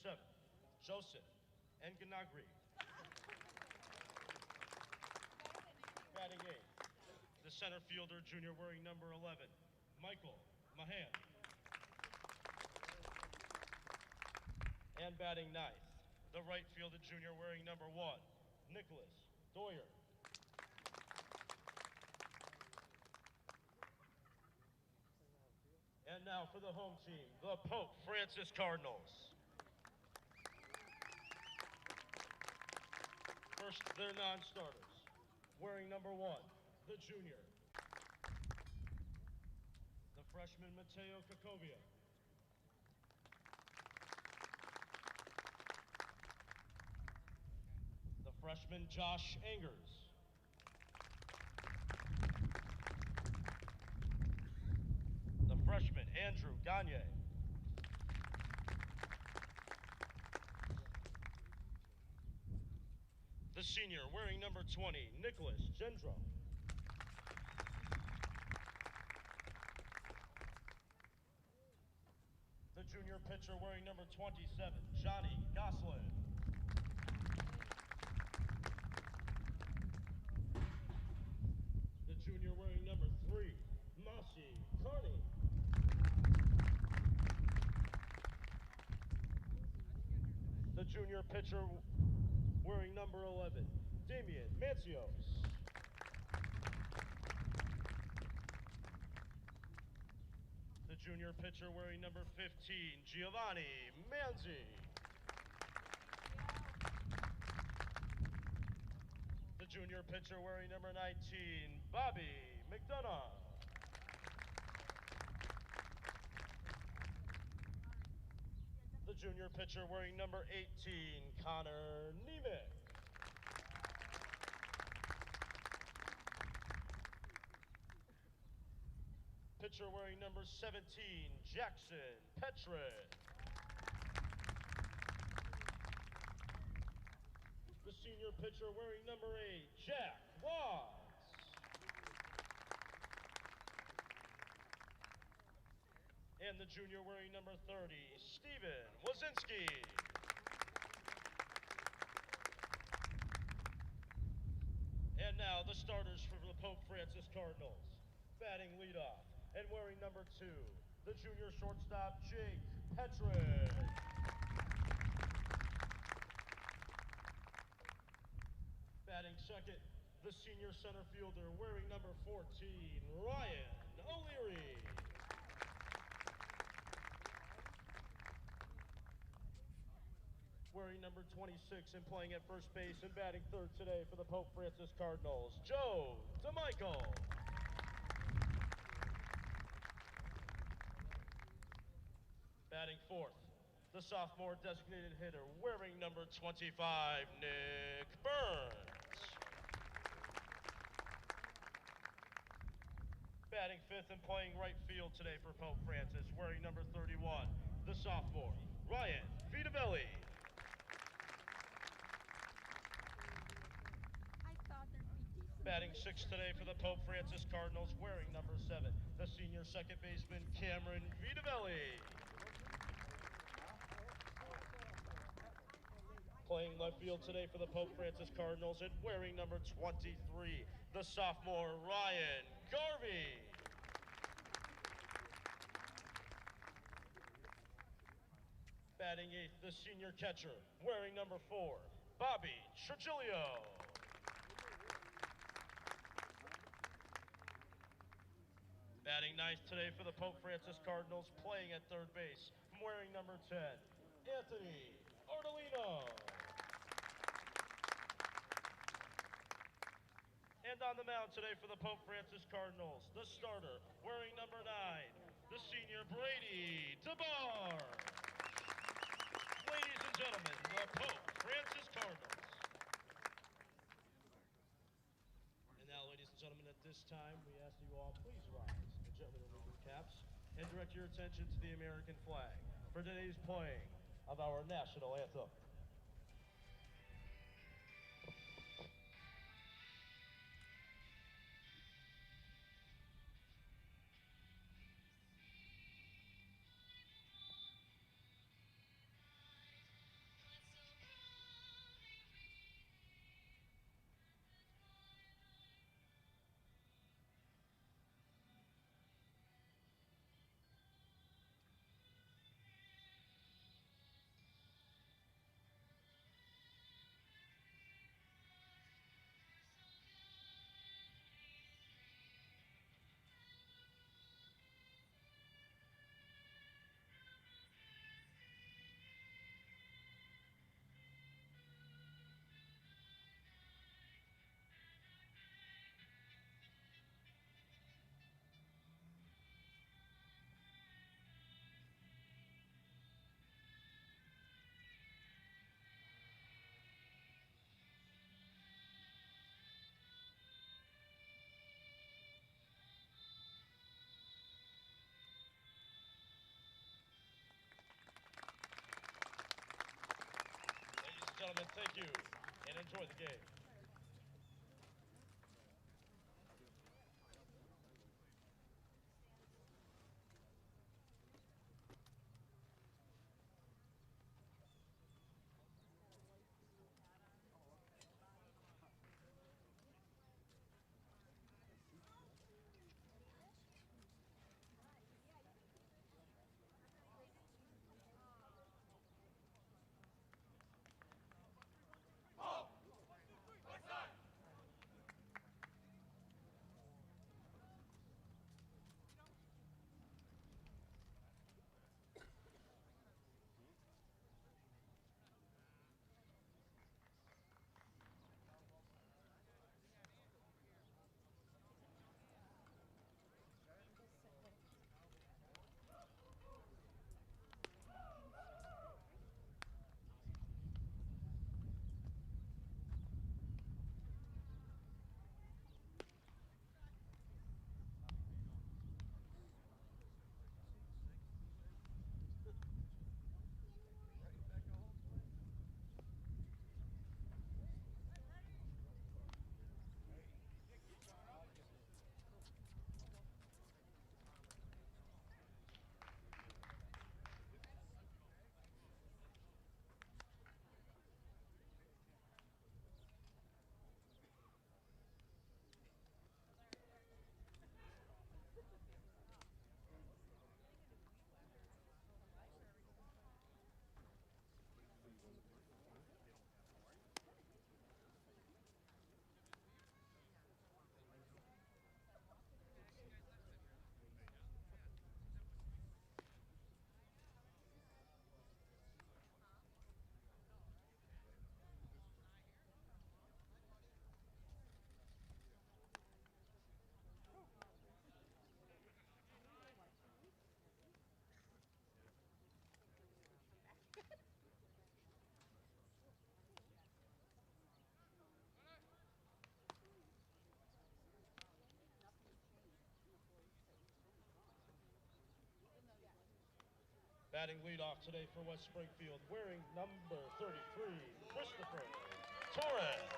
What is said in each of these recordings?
7, Joseph Nganagri. Batting 8th, the center fielder, junior wearing number 11, Michael Mahan. And batting 9th, the right fielder, junior wearing number 1, Nicholas Doyer. And now for the home team, the Pope Francis Cardinals. First, their non-starters. Wearing number 1, the junior, the freshman Mateo Kakovia. The freshman Josh Angers. The freshman Andrew Gagne. The senior wearing number 20, Nicholas Gendro. The junior pitcher wearing number 27, Johnny Goslin. The junior wearing number 3, Mashi Carney. The junior pitcher wearing number 11, Damian Mancios. The junior pitcher wearing number 15, Giovanni Manzi. The junior pitcher wearing number 19, Bobby McDonough. The junior pitcher wearing number 18, Connor Nemec. Pitcher wearing number 17, Jackson Petrin. The senior pitcher wearing number 8, Jack Watts. And the junior wearing number 30, Steven Wazinski. And now the starters for the Pope Francis Cardinals. Batting leadoff and wearing number 2, the junior shortstop, Jake Petrin. Batting second, the senior center fielder wearing number 14, Ryan O'Leary. Wearing number 26 and playing at first base and batting third today for the Pope Francis Cardinals, Joe DeMichael. Batting fourth, the sophomore designated hitter wearing number 25, Nick Burns. Batting fifth and playing right field today for Pope Francis wearing number 31, the sophomore, Ryan Fidabelli. Batting sixth today for the Pope Francis Cardinals wearing number 7, the senior second baseman, Cameron Vidavelli. Playing left field today for the Pope Francis Cardinals and wearing number 23, the sophomore, Ryan Garvey. Batting eighth, the senior catcher, wearing number 4, Bobby Trujillo. Batting ninth today for the Pope Francis Cardinals, playing at third base, wearing number 10, Anthony Ardolino. And on the mound today for the Pope Francis Cardinals, the starter, wearing number 9, the senior Brady DeBar. Ladies and gentlemen, the Pope Francis Cardinals. And now, ladies and gentlemen, at this time, we ask you all please rise and gently remove your caps and direct your attention to the American flag for today's playing of our national anthem. gentlemen, thank you, and enjoy the game. Batting leadoff today for West Springfield, wearing number 33, Christopher Torres.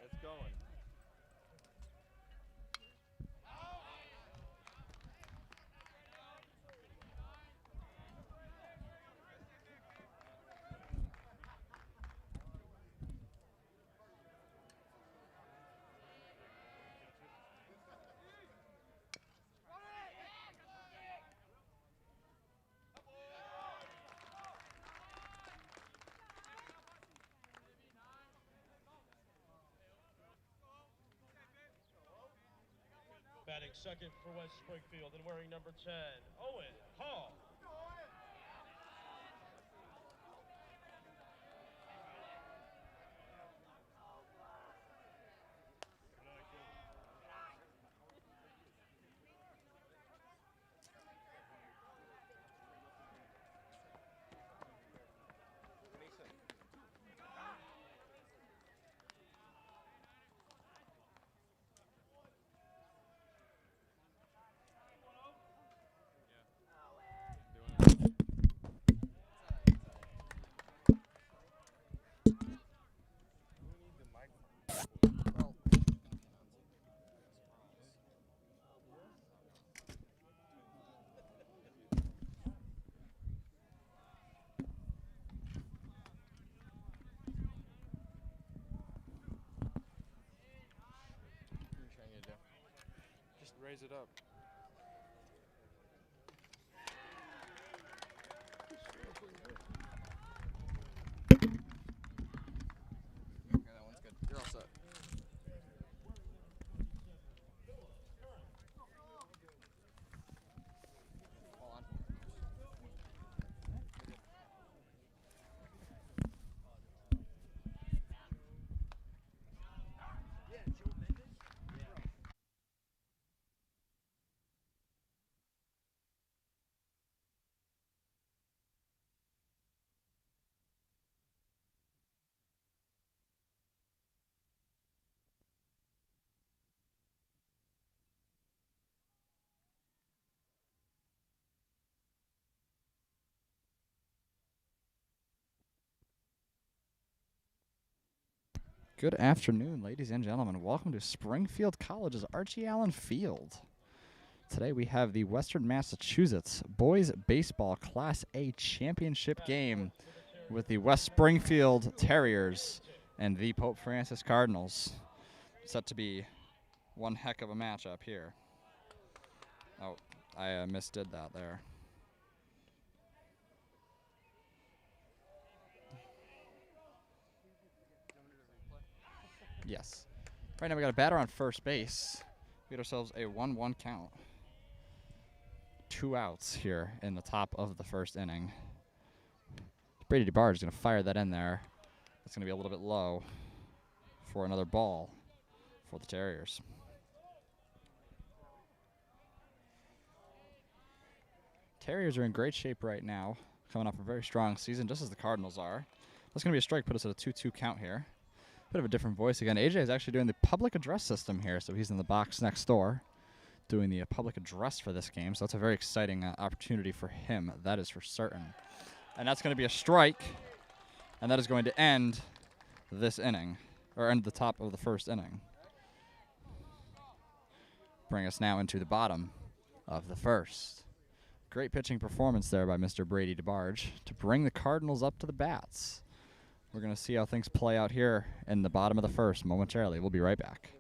It's going. Batting second for West Springfield and wearing number 10, Owen Hall. Just raise it up. Okay, that one's good. You're all set. Good afternoon, ladies and gentlemen. Welcome to Springfield College's Archie Allen Field. Today we have the Western Massachusetts Boys Baseball Class A Championship game with the West Springfield Terriers and the Pope Francis Cardinals. Set to be one heck of a matchup here. Oh, I misdid that there. Yes. Right now we got a batter on first base. We get ourselves a 1-1 count. 2 outs here in the top of the first inning. Brady DeBarge is going to fire that in there. It's going to be a little bit low for another ball for the Terriers. Terriers are in great shape right now, coming off a very strong season, just as the Cardinals are. That's going to be a strike, put us at a 2-2 count here. Bit of a different voice again. AJ is actually doing the public address system here, so he's in the box next door doing the public address for this game. So that's a very exciting opportunity for him, that is for certain. And that's going to be a strike, and that is going to end this inning, or end the top of the first inning. Bring us now into the bottom of the first. Great pitching performance there by Mr. Brady DeBarge to bring the Cardinals up to the bats. We're going to see how things play out here in the bottom of the first momentarily. We'll be right back.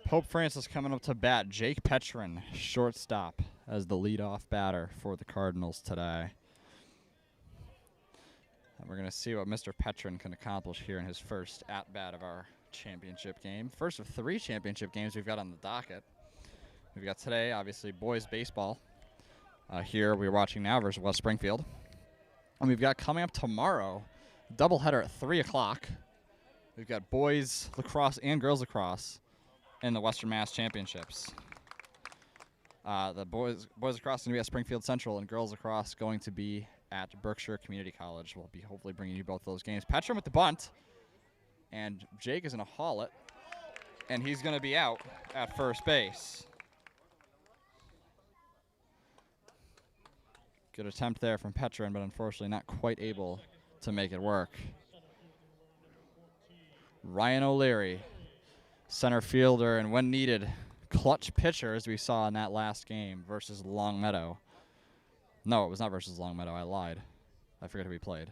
Pope Francis coming up to bat. Jake Petrin, shortstop, as the leadoff batter for the Cardinals today. And we're going to see what Mr. Petrin can accomplish here in his first at-bat of our championship game. First of 3 championship games we've got on the docket. We've got today, obviously, boys baseball. Here we're watching now versus West Springfield. And we've got coming up tomorrow, doubleheader at 3 o'clock. We've got boys lacrosse and girls lacrosse in the Western Mass Championships. The boys lacrosse is going to be at Springfield Central, and girls lacrosse going to be at Berkshire Community College. We'll be hopefully bringing you both those games. Petrin with the bunt, and Jake is going to haul it, and he's going to be out at first base. Good attempt there from Petrin, but unfortunately not quite able to make it work. Ryan O'Leary, center fielder, and when needed, clutch pitcher, as we saw in that last game versus Longmeadow. No, it was not versus Longmeadow. I lied. I forget who we played.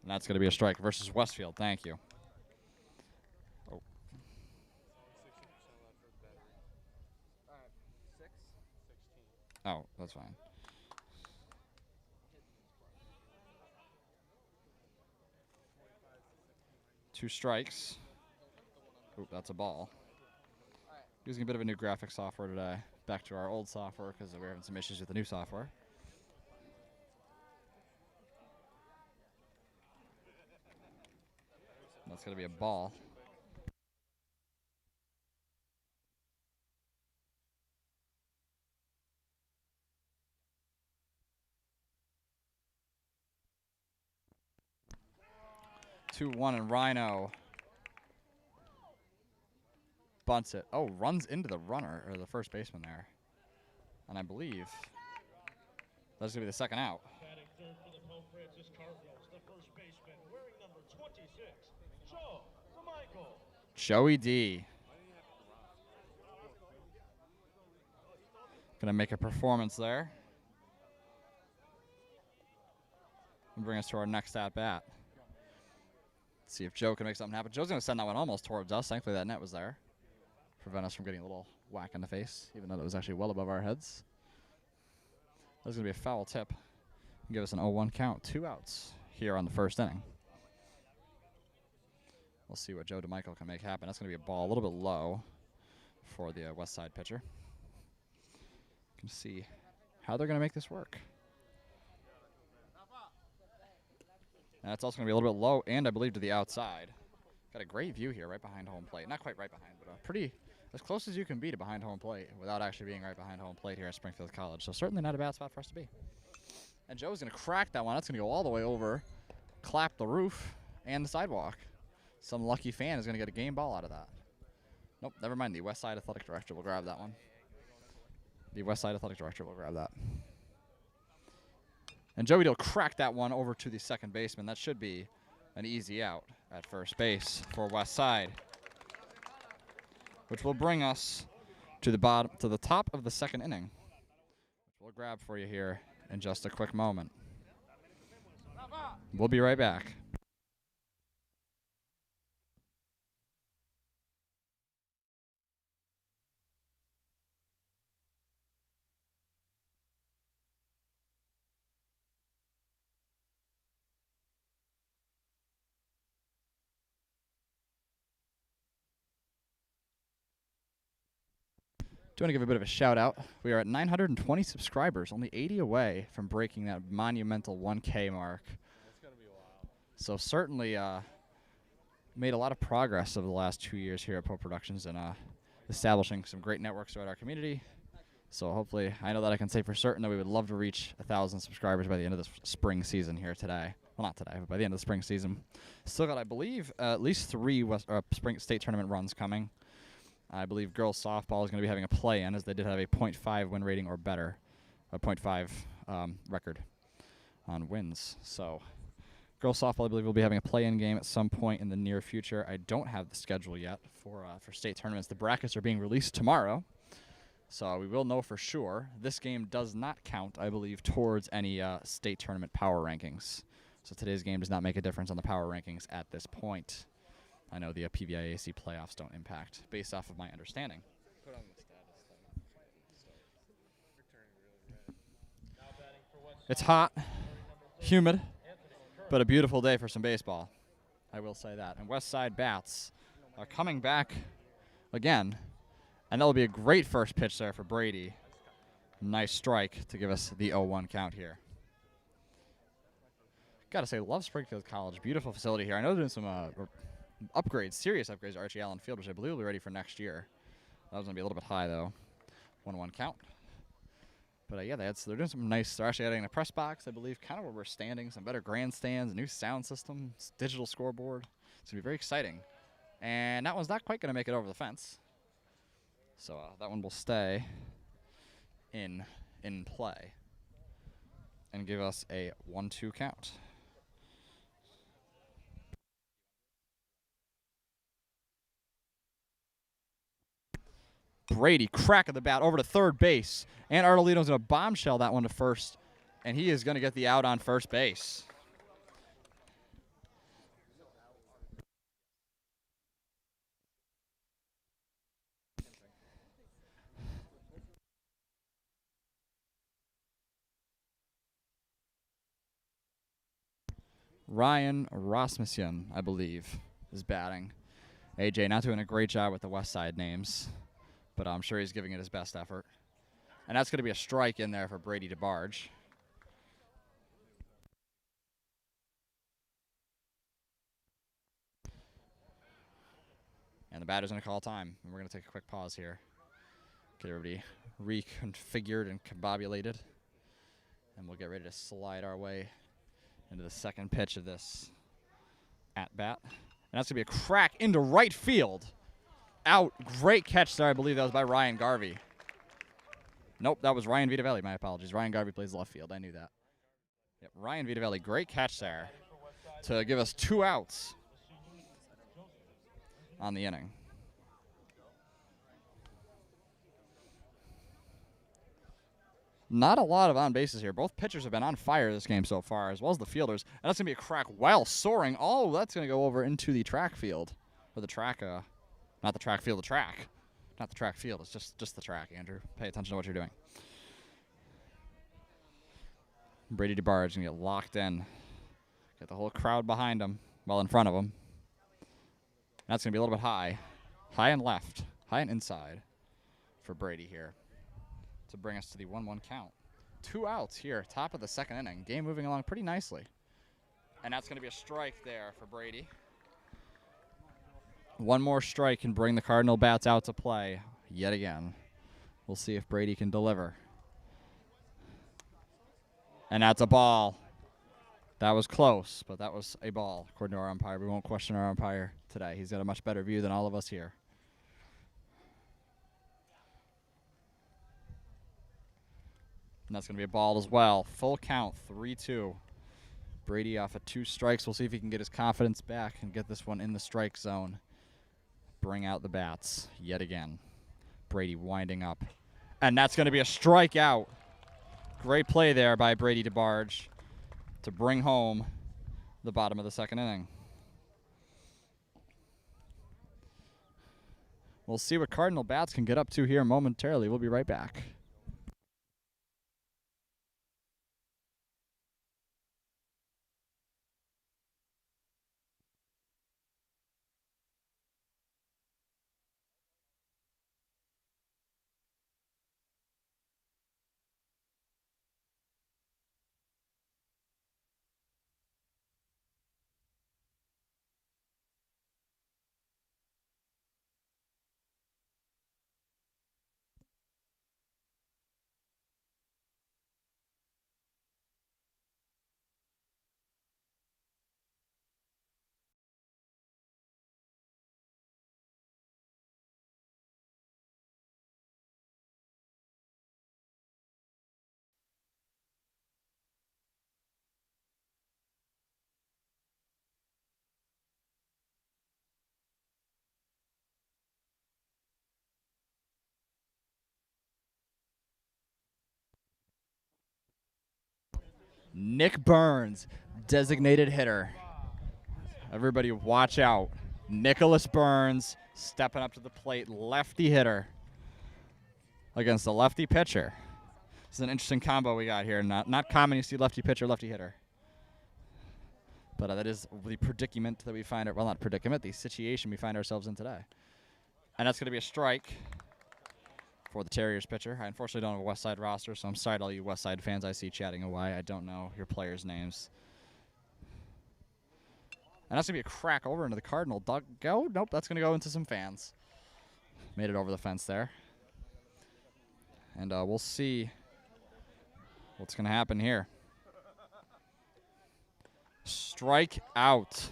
And that's going to be a strike versus Westfield. Thank you. Oh. Oh, that's fine. Two strikes. Oop, that's a ball. Using a bit of a new graphic software today. Back to our old software because we're having some issues with the new software. That's going to be a ball. Two-one, and Rhino bunts it. Oh, runs into the runner, or the first baseman there. And I believe that's going to be the second out. Batting third for the Pope Francis Cardinals, the first baseman wearing number 26, Joe DeMichael. Joey D. Gonna make a performance there. And bring us to our next at bat. See if Joe can make something happen. Joe's gonna send that one almost towards us. Thankfully that net was there. Prevent us from getting a little whack in the face, even though it was actually well above our heads. That was gonna be a foul tip. Give us an 0-1 count, 2 outs here on the first inning. We'll see what Joe DeMichael can make happen. That's gonna be a ball a little bit low for the West Side pitcher. Can see how they're going to make this work. And it's also going to be a little bit low and I believe to the outside. Got a great view here right behind home plate. Not quite right behind, but pretty as close as you can be to behind home plate without actually being right behind home plate here at Springfield College. So certainly not a bad spot for us to be. And Joe's going to crack that one. That's going to go all the way over, clap the roof and the sidewalk. Some lucky fan is going to get a game ball out of that. Nope, never mind. The West Side Athletic Director will grab that one. The West Side Athletic Director will grab that. And Joey will crack that one over to the second baseman. That should be an easy out at first base for West Side, which will bring us to the top of the second inning. We'll grab for you here in just a quick moment. We'll be right back. Do want to give a bit of a shout out. We are at 920 subscribers, only 80 away from breaking that monumental 1K mark. It's going to be a while. So certainly made a lot of progress over the last 2 years here at Poe Productions and establishing some great networks throughout our community. So hopefully, I know that I can say for certain that we would love to reach 1,000 subscribers by the end of the spring season here today. Well, not today, but by the end of the spring season. Still got, I believe, at least 3 spring state tournament runs coming. I believe girls softball is going to be having a play-in, as they did have a .5 win rating or better, a .5 record on wins. So girls softball, I believe, will be having a play-in game at some point in the near future. I don't have the schedule yet for state tournaments. The brackets are being released tomorrow, so we will know for sure. This game does not count, I believe, towards any state tournament power rankings. So today's game does not make a difference on the power rankings at this point. I know the PVIAC playoffs don't impact, based off of my understanding. Put on the status. It's hot, humid, but a beautiful day for some baseball. I will say that. And West Side bats are coming back again, and that will be a great first pitch there for Brady. Nice strike to give us the 0-1 count here. Got to say, love Springfield College. Beautiful facility here. I know they're doing some upgrades, serious upgrades to Archie Allen Field, which I believe will be ready for next year. That was going to be a little bit high, though. 1-1 count. But, yeah, they're doing some nice. They're actually adding a press box, I believe, kind of where we're standing. Some better grandstands, a new sound system, digital scoreboard. It's going to be very exciting. And that one's not quite going to make it over the fence. So that one will stay in play and give us a 1-2 count. Brady, crack of the bat over to third base. And Artolino's going to bombshell that one to first. And he is going to get the out on first base. Ryan Rasmussen, I believe, is batting. AJ not doing a great job with the West Side names, but I'm sure he's giving it his best effort. And that's going to be a strike in there for Brady DeBarge. And the batter's going to call time. And we're going to take a quick pause here. Get everybody reconfigured and combobulated. And we'll get ready to slide our way into the second pitch of this at-bat. And that's going to be a crack into right field. Out. Great catch there. I believe that was by Ryan Garvey. Nope, that was Ryan Vitavelli. My apologies. Ryan Garvey plays left field. I knew that. Yep, Ryan Vitavelli. Great catch there to give us 2 outs. on the inning. Not a lot of on bases here. Both pitchers have been on fire this game so far, as well as the fielders. And that's going to be a crack while soaring. Oh, that's going to go over into the track field. Or the track, not the track field, the track. Not the track field, it's just the track, Andrew. Pay attention to what you're doing. Brady DeBarge going to get locked in. Get the whole crowd behind him, well in front of him. That's going to be a little bit high. High and left, high and inside for Brady here to bring us to the 1-1 count. 2 outs here, top of the second inning. Game moving along pretty nicely. And that's going to be a strike there for Brady. One more strike can bring the Cardinal bats out to play yet again. We'll see if Brady can deliver. And that's a ball. That was close, but that was a ball, according to our umpire. We won't question our umpire today. He's got a much better view than all of us here. And that's going to be a ball as well. Full count, 3-2. Brady off of 2 strikes. We'll see if he can get his confidence back and get this one in the strike zone. Bring out the bats yet again. Brady winding up. And that's going to be a strikeout. Great play there by Brady DeBarge to bring home the bottom of the second inning. We'll see what Cardinal bats can get up to here momentarily. We'll be right back. Nick Burns, designated hitter. Everybody watch out. Nicholas Burns stepping up to the plate, lefty hitter against a lefty pitcher. This is an interesting combo we got here. Not common you see lefty pitcher, lefty hitter. But that is the predicament that we find, well, not predicament, the situation we find ourselves in today. And that's going to be a strike for the Terriers pitcher. I unfortunately don't have a West Side roster, so I'm sorry to all you West Side fans I see chatting away. I don't know your players' names. And that's going to be a crack over into the Cardinal dugout. Nope, that's going to go into some fans. Made it over the fence there. And we'll see what's going to happen here. Strike out.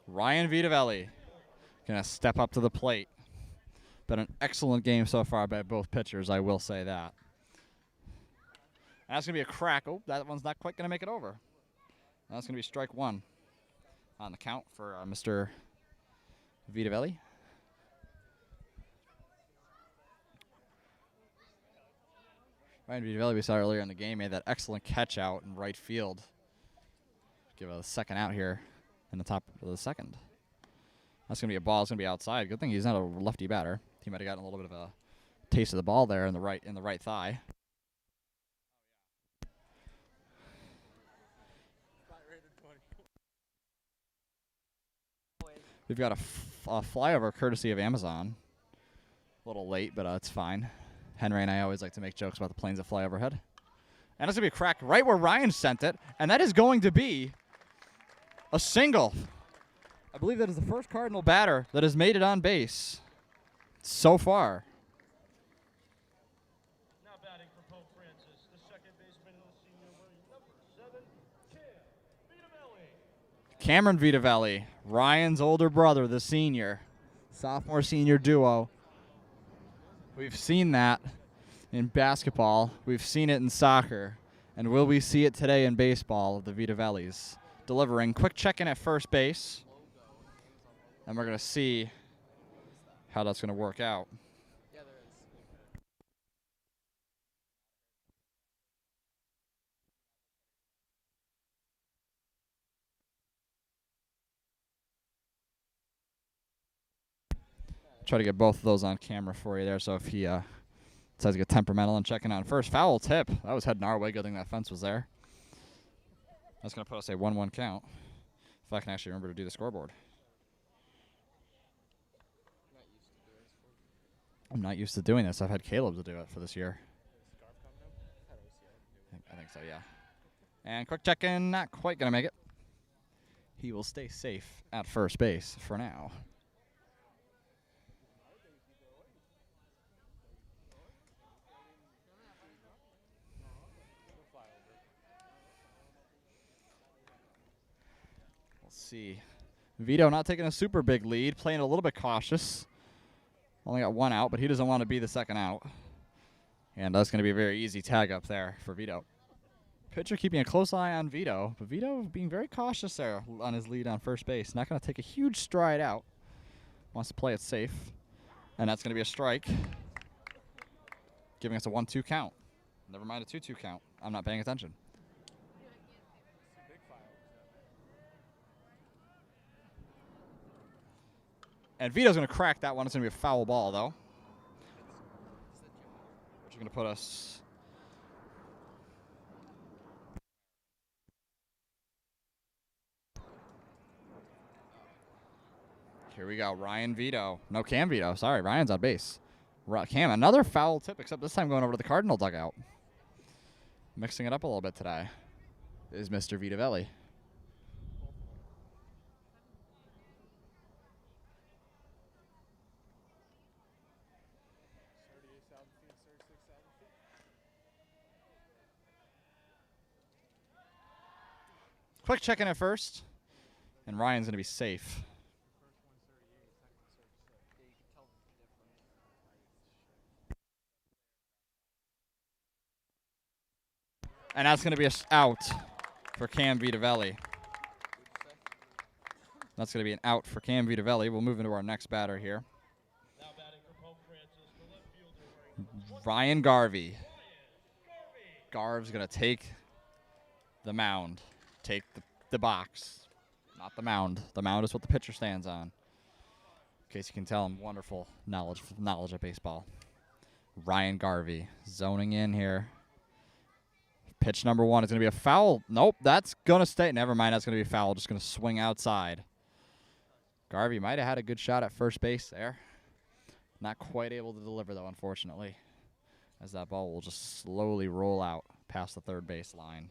Ryan Vitavelli going to step up to the plate. Been an excellent game so far by both pitchers, I will say that. And that's going to be a crack. Oh, that one's not quite going to make it over. That's going to be strike one on the count for Mr. Vitavelli. Ryan Vitavelli, we saw earlier in the game, made that excellent catch out in right field. Give a second out here in the top of the second. That's going to be a ball. It's going to be outside. Good thing he's not a lefty batter. He might have gotten a little bit of a taste of the ball there in the right thigh. We've got a flyover courtesy of Amazon. A little late, but it's fine. Henry and I always like to make jokes about the planes that fly overhead. And it's going to be a crack right where Ryan sent it, and that is going to be a single. I believe that is the first Cardinal batter that has made it on base so far. Now batting for Pope Francis, the second baseman of the senior, wearing number 7, Cameron Vitavelli, Ryan's older brother, the senior. Sophomore-senior duo. We've seen that in basketball. We've seen it in soccer. And will we see it today in baseball, the Vita Vellis delivering? Quick check-in at first base. And we're going to see how that's going to work out. Yeah, there is. Try to get both of those on camera for you there. So if he decides to get temperamental and checking on first. Foul tip. That was heading our way. Good thing that fence was there. That's going to put us a 1-1 count. If I can actually remember to do the scoreboard. I'm not used to doing this. I've had Caleb to do it for this year. I think so, yeah. And quick check-in, not quite going to make it. He will stay safe at first base for now. We'll see. Vito not taking a super big lead, playing a little bit cautious. Only got one out, but he doesn't want to be the second out. And that's going to be a very easy tag up there for Vito. Pitcher keeping a close eye on Vito, but Vito being very cautious there on his lead on first base. Not going to take a huge stride out. Wants to play it safe. And that's going to be a strike, giving us a 1-2 count. Never mind a 2-2 count. I'm not paying attention. And Vito's going to crack that one. It's going to be a foul ball, though. Which is going to put us... Here we go. Ryan Vito. No, Cam Vito. Sorry, Ryan's on base. Cam, another foul tip, except this time going over to the Cardinal dugout. Mixing it up a little bit today is Mr. Vitavelli. Quick check-in at first, and Ryan's going to be safe. And that's going to be out for Cam Vitavelli. That's going to be an out for Cam Vitavelli. We'll move into our next batter here. Ryan Garvey. Garv's going to take the mound. Take the box. Not the mound. The mound is what the pitcher stands on. In case you can tell, I'm wonderful knowledge of baseball. Ryan Garvey zoning in here. Pitch number 1 is going to be a foul. Nope, that's going to stay. Never mind, that's going to be a foul. Just going to swing outside. Garvey might have had a good shot at first base there. Not quite able to deliver, though, unfortunately, as that ball will just slowly roll out past the third base line.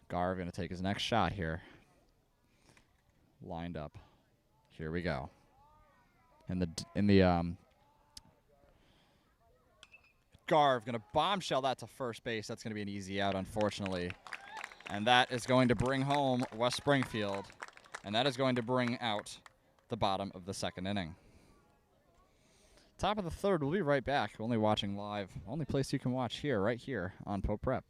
Garvey going to take his next shot here. Lined up. Here we go. Garv going to bombshell that to first base. That's going to be an easy out, unfortunately. And that is going to bring home West Springfield. And that is going to bring out the bottom of the second inning. Top of the third, we'll be right back. Only watching live. Only place you can watch here, right here on Pope Prep.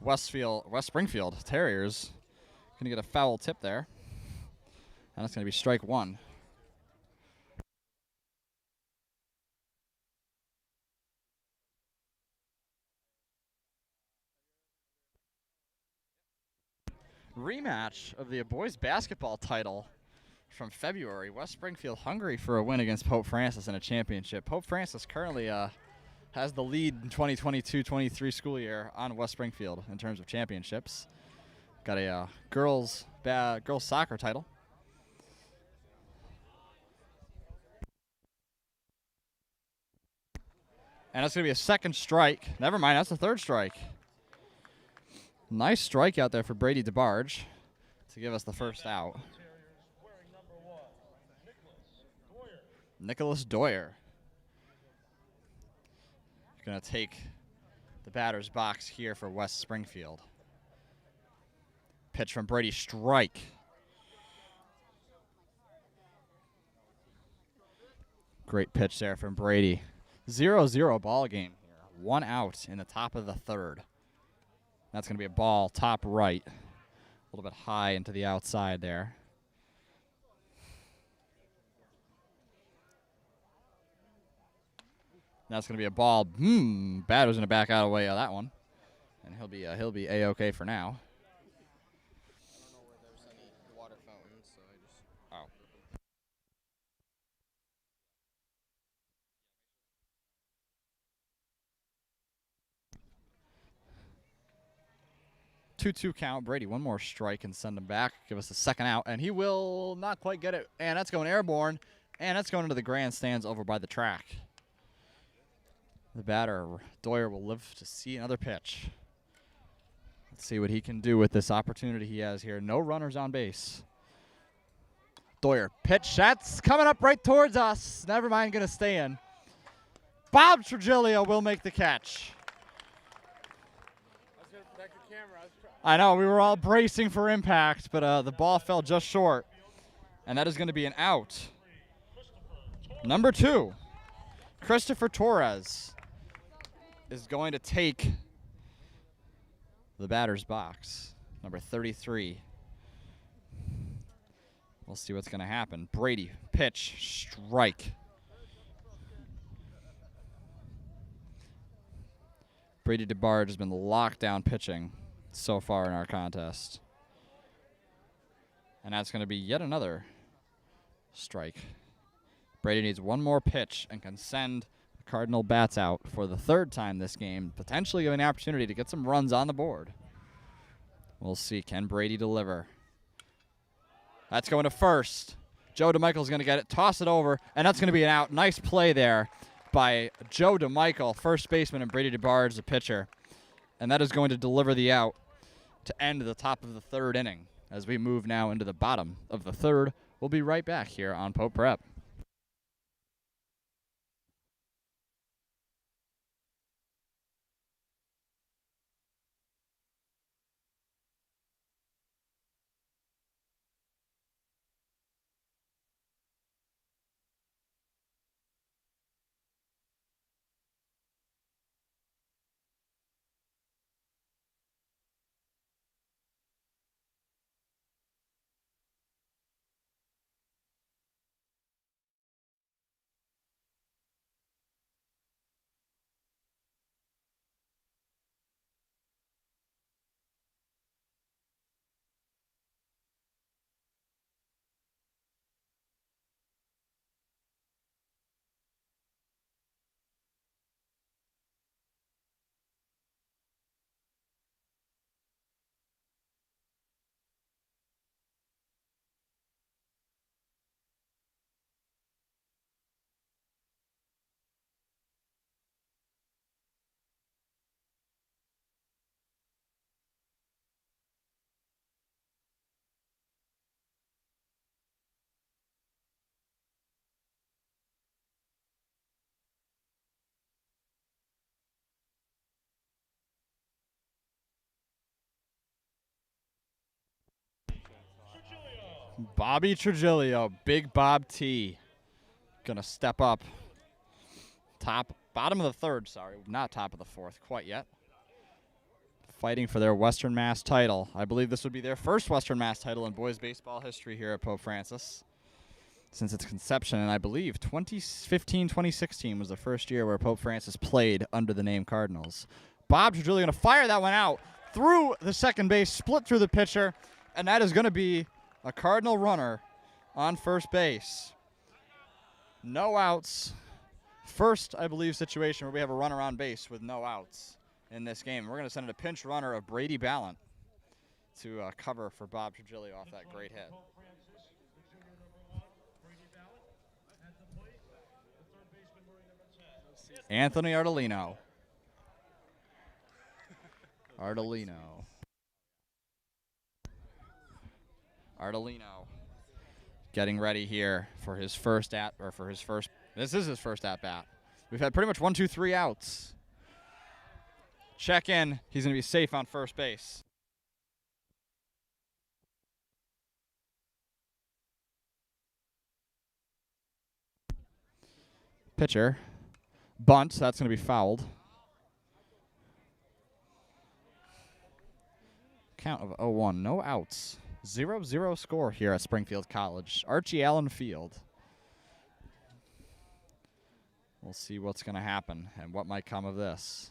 West Springfield Terriers going to get a foul tip there. And it's going to be strike one. Rematch of the boys basketball title from February. West Springfield hungry for a win against Pope Francis in a championship. Pope Francis currently has the lead in 2022-23 school year on West Springfield in terms of championships. Got a girls soccer title. And that's going to be a second strike. Never mind, that's the third strike. Nice strike out there for Brady DeBarge to give us the first out. Nicholas Doyer. Going to take the batter's box here for West Springfield. Pitch from Brady, strike. Great pitch there from Brady. 0-0 ball game here. 1 out in the top of the third. That's going to be a ball top right. A little bit high into the outside there. That's going to be a ball. Batter's going to back out away of that one. And he'll be A-okay for now. I don't know where there's any water fountains, so I just... Oh. 2-2 count. Brady, one more strike and send him back. Give us the second out, and he will not quite get it. And that's going airborne, and that's going into the grandstands over by the track. The batter, Doyer, will live to see another pitch. Let's see what he can do with this opportunity he has here. No runners on base. Doyer, pitch, that's coming up right towards us. Never mind, going to stay in. Bob Trigilio will make the catch. I was going to protect the camera. I know, we were all bracing for impact, but the ball fell just short. And that is going to be an out. Number 2, Christopher Torres is going to take the batter's box. Number 33. We'll see what's going to happen. Brady, pitch, strike. Brady DeBarge has been locked down pitching so far in our contest. And that's going to be yet another strike. Brady needs one more pitch and can send the Cardinal bats out for the third time this game, potentially giving an opportunity to get some runs on the board. We'll see. Can Brady deliver? That's going to first. Joe DeMichael's going to get it, toss it over, and that's going to be an out. Nice play there by Joe DeMichael, first baseman, and Brady DeBarge, the pitcher. And that is going to deliver the out to end the top of the third inning. As we move now into the bottom of the third, we'll be right back here on Pope Prep. Bobby Trigilio, Big Bob T, gonna step up. Bottom of the third, sorry, not top of the fourth quite yet. fighting for their Western Mass title. I believe this would be their first Western Mass title in boys baseball history here at Pope Francis since its conception. And I believe 2015-2016 was the first year where Pope Francis played under the name Cardinals. Bob Trujillo going to fire that one out through the second base, split through the pitcher, and that is going to be a Cardinal runner on first base. No outs. First, I believe, situation where we have a runner on base with no outs in this game. We're going to send in a pinch runner of Brady Ballant to cover for Bob Trujillo off that great hit. Anthony Ardolino. Ardolino getting ready here for his first this is his first at bat. We've had pretty much 1, 2, 3 outs. Check in. He's going to be safe on first base. Pitcher. Bunt. That's going to be fouled. Count of 0-1. No outs. 0-0 score here at Springfield College. Archie Allen Field. We'll see what's going to happen and what might come of this.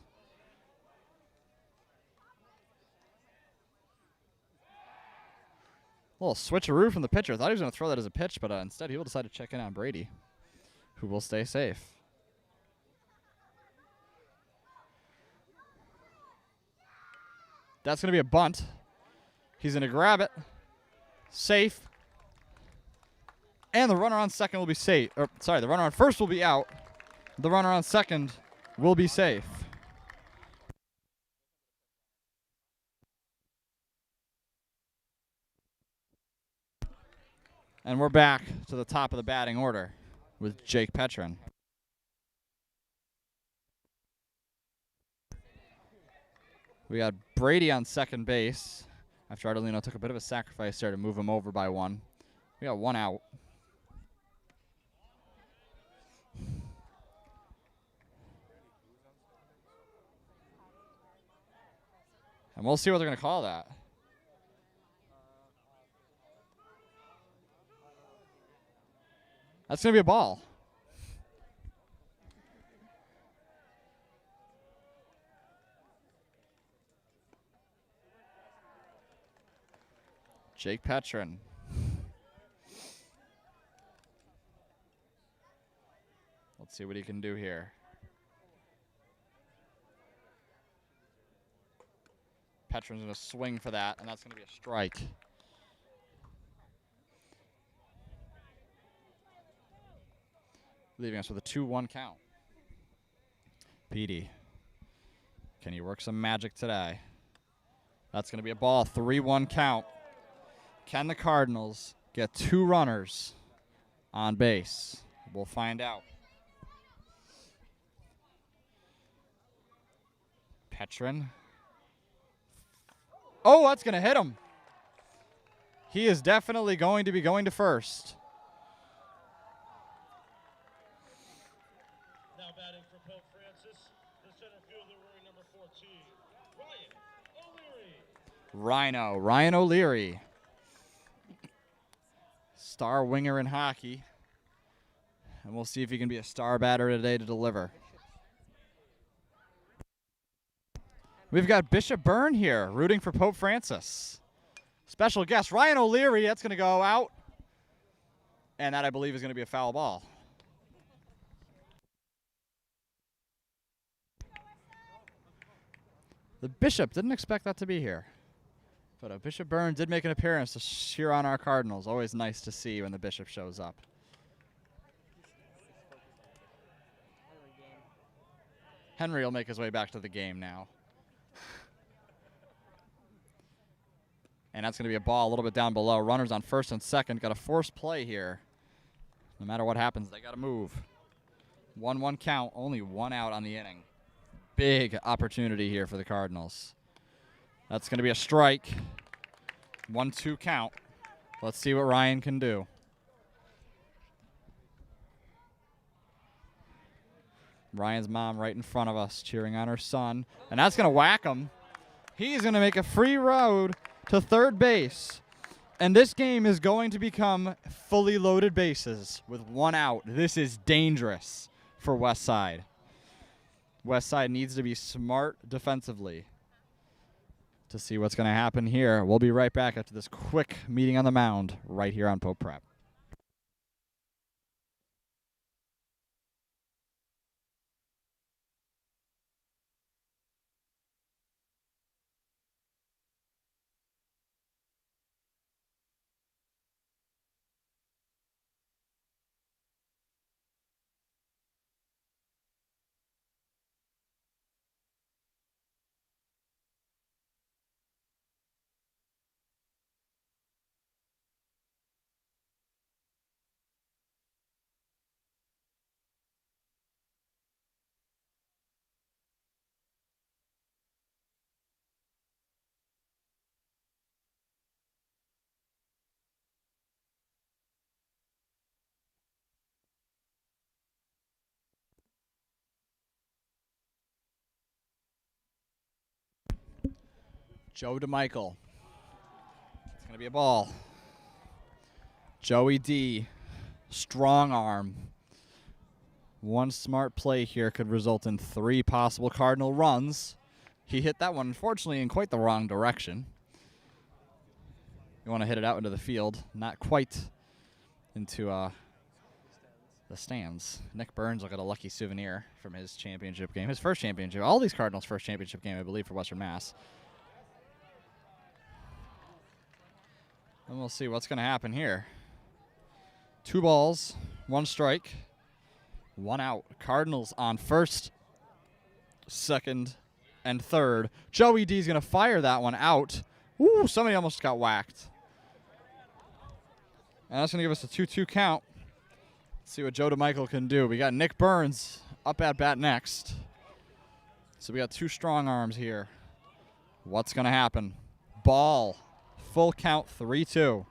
A little switcheroo from the pitcher. Thought he was going to throw that as a pitch, but instead he will decide to check in on Brady, who will stay safe. That's going to be a bunt. He's going to grab it. Safe. And the runner on second will be safe. The runner on first will be out. The runner on second will be safe. And we're back to the top of the batting order with Jake Petrin. We got Brady on second base after Ardolino took a bit of a sacrifice there to move him over by one. We got one out. And we'll see what they're going to call that. That's going to be a ball. Jake Petrin. Let's see what he can do here. Petrin's going to swing for that, and that's going to be a strike. Leaving us with a 2-1 count. Petey, can you work some magic today? That's going to be a ball. 3-1 count. Can the Cardinals get 2 runners on base? We'll find out. Petrin. Oh, that's going to hit him. He is definitely going to be going to first. Now batting for Pope Francis, the center fielder wearing number 14, Ryan O'Leary. Star winger in hockey. And we'll see if he can be a star batter today to deliver. We've got Bishop Byrne here rooting for Pope Francis. Special guest, Ryan O'Leary. That's going to go out. And that, I believe, is going to be a foul ball. The Bishop didn't expect that to be here. But Bishop Byrne did make an appearance to cheer on our Cardinals. Always nice to see when the Bishop shows up. Henry will make his way back to the game now. And that's going to be a ball a little bit down below. Runners on first and second. Got a forced play here. No matter what happens, they got to move. 1-1 count. Only 1 out on the inning. Big opportunity here for the Cardinals. That's going to be a strike. 1-2 count. Let's see what Ryan can do. Ryan's mom right in front of us cheering on her son. And that's going to whack him. He's going to make a free road to third base. And this game is going to become fully loaded bases with one out. This is dangerous for West Side. West Side needs to be smart defensively to see what's going to happen here. We'll be right back after this quick meeting on the mound right here on Pope Prep. Joe DeMichael. It's going to be a ball. Joey D. Strong arm. One smart play here could result in 3 possible Cardinal runs. He hit that one, unfortunately, in quite the wrong direction. You want to hit it out into the field. Not quite into the stands. Nick Burns will get a lucky souvenir from his championship game. His first championship. All these Cardinals' first championship game, I believe, for Western Mass. And we'll see what's going to happen here. 2 balls, 1 strike, 1 out. Cardinals on first, second, and third. Joey D's going to fire that one out. Ooh, somebody almost got whacked. And that's going to give us a 2-2 count. Let's see what Joe DeMichael can do. We got Nick Burns up at bat next. So we got 2 strong arms here. What's going to happen? Ball. Full count, 3-2.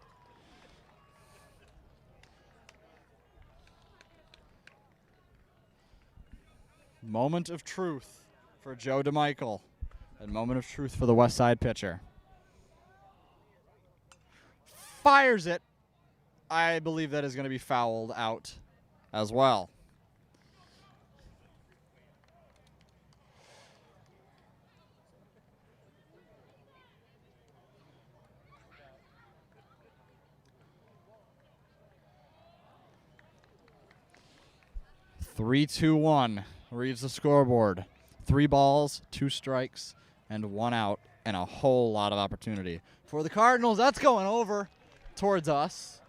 Moment of truth for Joe DeMichael. And moment of truth for the West Side pitcher. Fires it. I believe that is going to be fouled out as well. Three, 2-1 reads the scoreboard. 3 balls, 2 strikes, and 1 out, and a whole lot of opportunity for the Cardinals. That's going over towards us.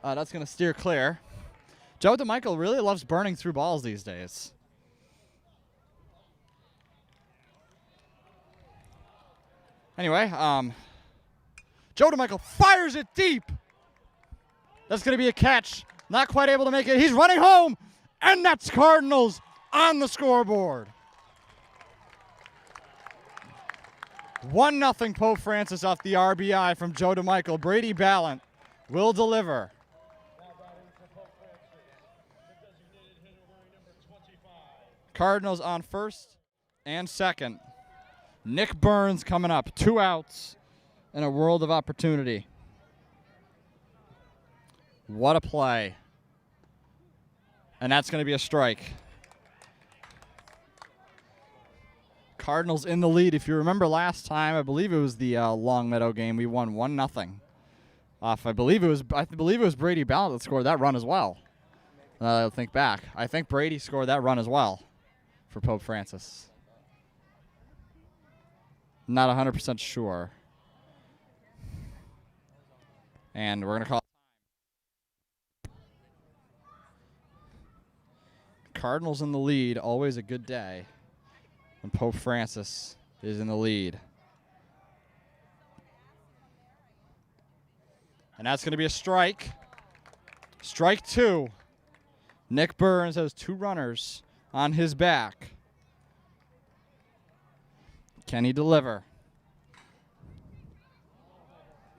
That's going to steer clear. Joe DeMichael really loves burning through balls these days. Anyway, Joe DeMichael fires it deep. That's going to be a catch. Not quite able to make it. He's running home. And that's Cardinals on the scoreboard. 1-0 Pope Francis off the RBI from Joe DeMichael. Brady Ballant will deliver. Cardinals on first and second. Nick Burns coming up. 2 outs and a world of opportunity. What a play. And that's going to be a strike. Cardinals in the lead. If you remember last time, I believe it was the Long Meadow game. We won 1-0. I believe it was Brady Ballant that scored that run as well. I'll think back. I think Brady scored that run as well for Pope Francis. Not 100% sure. And we're going to call Cardinals in the lead. Always a good day when Pope Francis is in the lead. And that's going to be a strike. Strike 2. Nick Burns has 2 runners on his back. Can he deliver?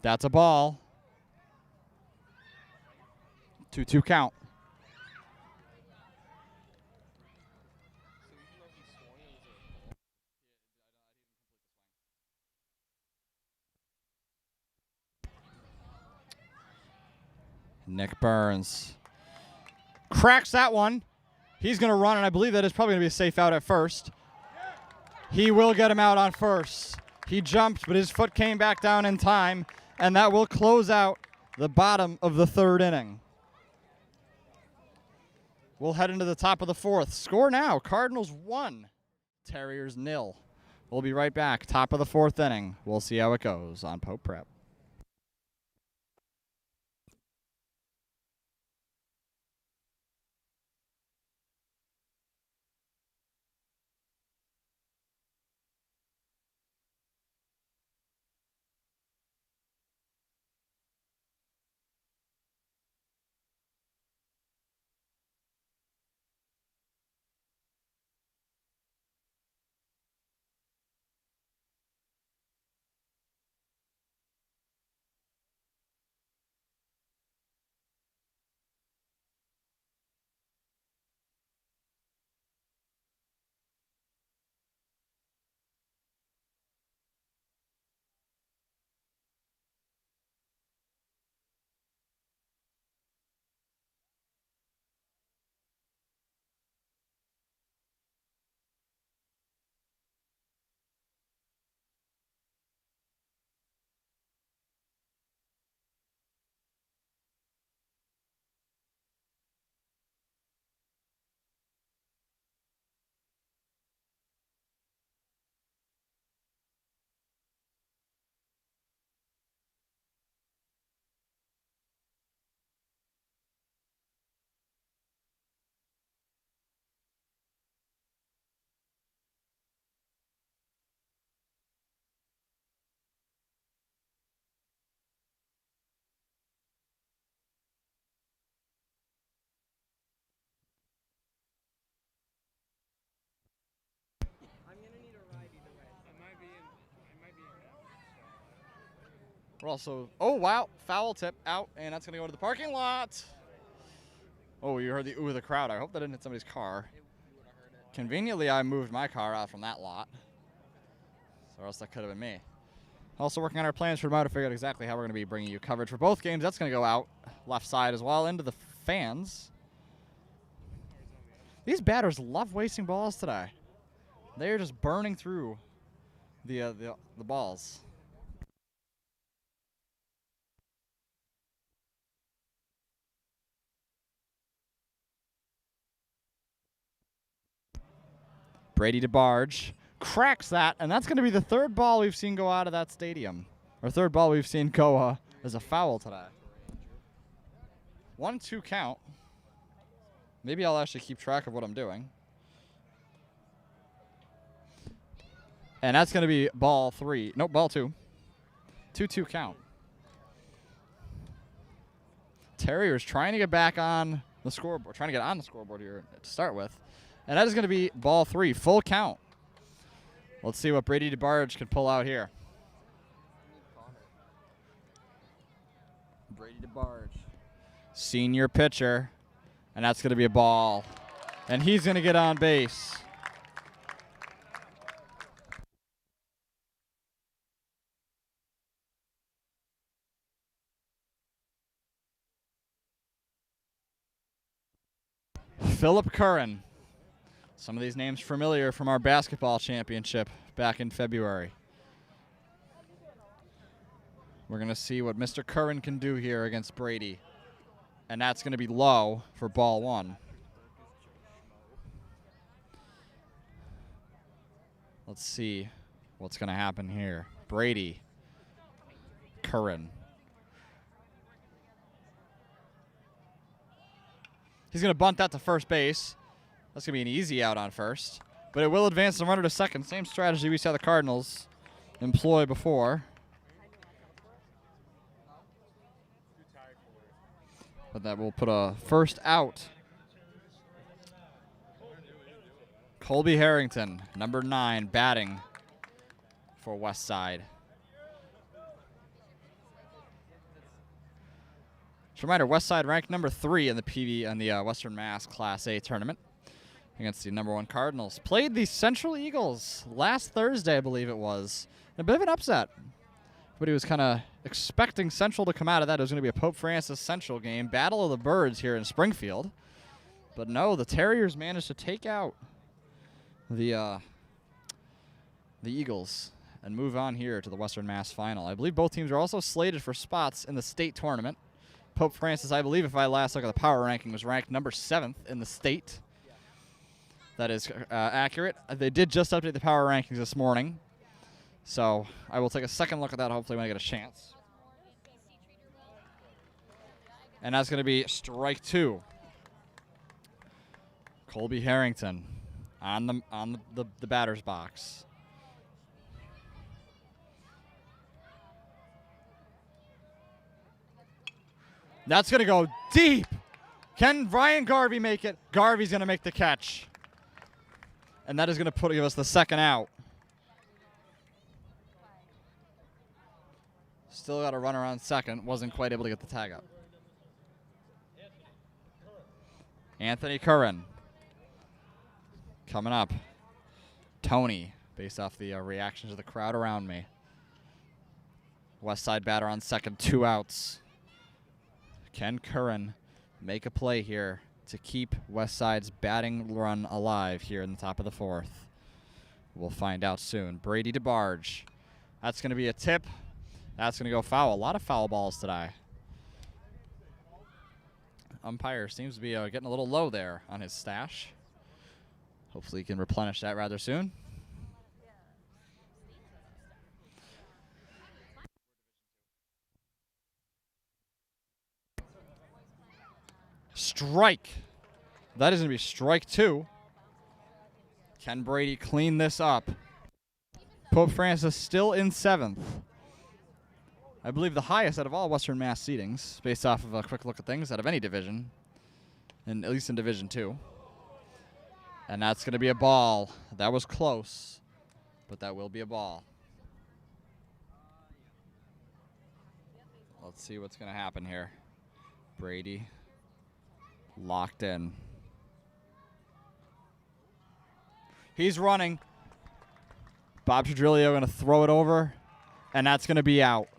That's a ball. 2-2 count. Nick Burns cracks that one. He's going to run, and I believe that is probably going to be a safe out at first. He will get him out on first. He jumped, but his foot came back down in time, and that will close out the bottom of the 3rd inning. We'll head into the top of the 4th. Score now, Cardinals 1, Terriers 0. We'll be right back, top of the 4th inning. We'll see how it goes on Pope Prep. We're also, oh, wow, foul tip out, and that's going to go to the parking lot. Oh, you heard the ooh of the crowd. I hope that didn't hit somebody's car. Conveniently, I moved my car out from that lot, or else that could have been me. Also working on our plans for tomorrow to figure out exactly how we're going to be bringing you coverage for both games. That's going to go out left side as well into the fans. These batters love wasting balls today. They're just burning through the balls. Brady DeBarge cracks that, and that's going to be the 3rd ball we've seen go out of that stadium. Or 3rd ball we've seen go as a foul today. 1-2 count. Maybe I'll actually keep track of what I'm doing. And that's going to be ball 3. Nope, ball 2. 2-2 count. Terriers trying to get back on the scoreboard, trying to get on the scoreboard here to start with. And that is going to be ball 3, full count. Let's see what Brady DeBarge can pull out here. Brady DeBarge, senior pitcher, and that's going to be a ball. And he's going to get on base. Philip Curran. Some of these names familiar from our basketball championship back in February. We're going to see what Mr. Curran can do here against Brady. And that's going to be low for ball 1. Let's see what's going to happen here. Brady. Curran. He's going to bunt that to first base. That's going to be an easy out on first. But it will advance the runner to second. Same strategy we saw the Cardinals employ before. But that will put a first out. Colby Harrington, number 9, batting for West Side. Just a reminder, West Side ranked number 3 in the PV and the Western Mass Class A tournament against the number 1 Cardinals. Played the Central Eagles last Thursday, I believe it was. A bit of an upset. Everybody was kind of expecting Central to come out of that. It was going to be a Pope Francis Central game. Battle of the Birds here in Springfield. But no, the Terriers managed to take out the Eagles and move on here to the Western Mass Final. I believe both teams are also slated for spots in the state tournament. Pope Francis, I believe, if I last look at the power ranking, was ranked number 7th in the state. That is accurate. They did just update the power rankings this morning. So I will take a second look at that hopefully when I get a chance. And that's going to be strike 2. Colby Harrington on the batter's box. That's going to go deep. Can Ryan Garvey make it? Garvey's going to make the catch. And that is going to give us the second out. Still got a runner on second. Wasn't quite able to get the tag up. Anthony Curran coming up. Tony, based off the reactions of the crowd around me. West Side batter on second, 2 outs. Can Curran make a play here to keep West Side's batting run alive here in the top of the 4th? We'll find out soon. Brady DeBarge. That's going to be a tip. That's going to go foul. A lot of foul balls today. Umpire seems to be getting a little low there on his stash. Hopefully he can replenish that rather soon. Strike. That is going to be strike 2. Can Brady clean this up? Pope Francis still in 7th. I believe the highest out of all Western Mass seedings, based off of a quick look at things, out of any division, and at least in Division 2. And that's going to be a ball. That was close, but that will be a ball. Let's see what's going to happen here. Brady locked in. He's running. Bob Trudrillo going to throw it over, and that's going to be out.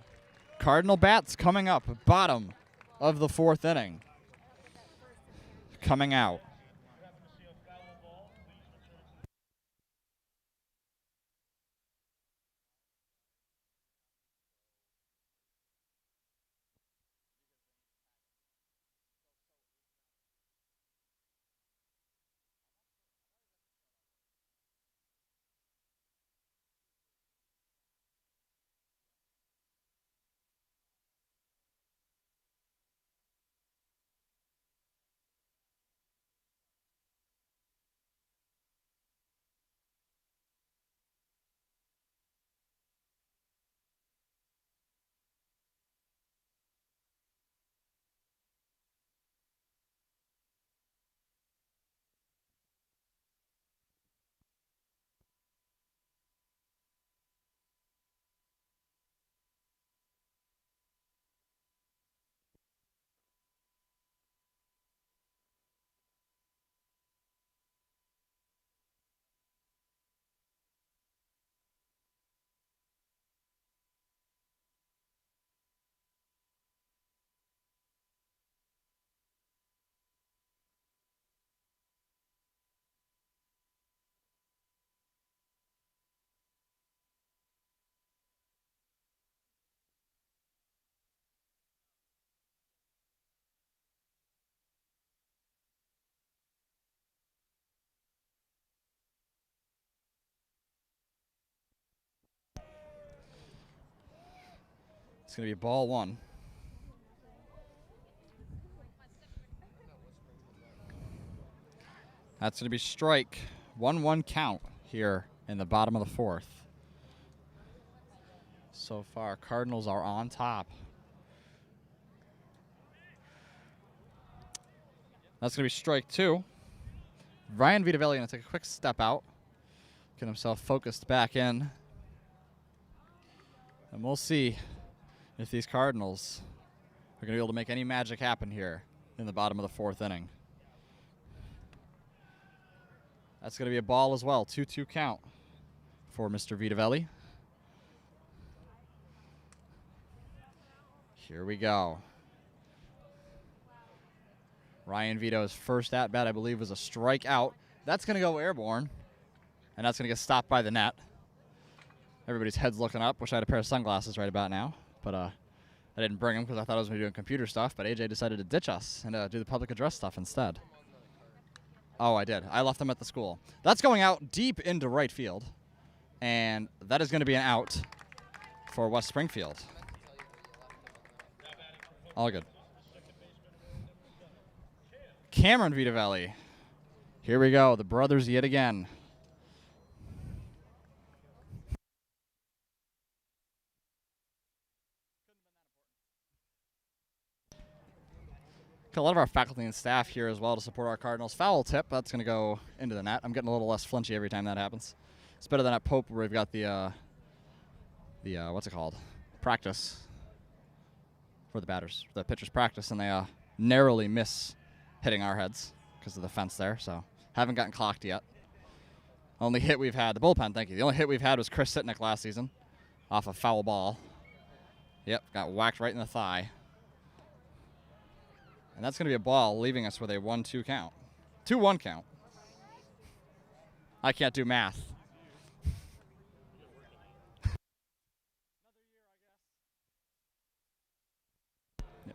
Cardinal bats coming up, bottom of the 4th inning. Coming out. It's going to be ball 1. That's going to be strike. 1-1 count here in the bottom of the 4th. So far, Cardinals are on top. That's going to be strike 2. Ryan Vitavelli going to take a quick step out. Get himself focused back in. And we'll see if these Cardinals are going to be able to make any magic happen here in the bottom of the 4th inning. That's going to be a ball as well. 2-2 count for Mr. Vitavelli. Here we go. Ryan Vito's first at-bat, I believe, was a strikeout. That's going to go airborne, and that's going to get stopped by the net. Everybody's head's looking up. Wish I had a pair of sunglasses right about now, but I didn't bring them because I thought I was going to be doing computer stuff, but AJ decided to ditch us and do the public address stuff instead. Oh, I did. I left them at the school. That's going out deep into right field, and that is going to be an out for West Springfield. All good. Cameron Vitavelli. Here we go. The brothers yet again. A lot of our faculty and staff here as well to support our Cardinals. Foul tip. That's going to go into the net. I'm getting a little less flinchy every time that happens. It's better than at Pope where we've got the what's it called? Practice for the batters. The pitchers practice, and they narrowly miss hitting our heads because of the fence there. So haven't gotten clocked yet. Only hit we've had, the bullpen, thank you. The only hit we've had was Chris Sitnick last season off a foul ball. Yep, got whacked right in the thigh. And that's going to be a ball, leaving us with a 1-2 count. 2-1 count. I can't do math. Yep.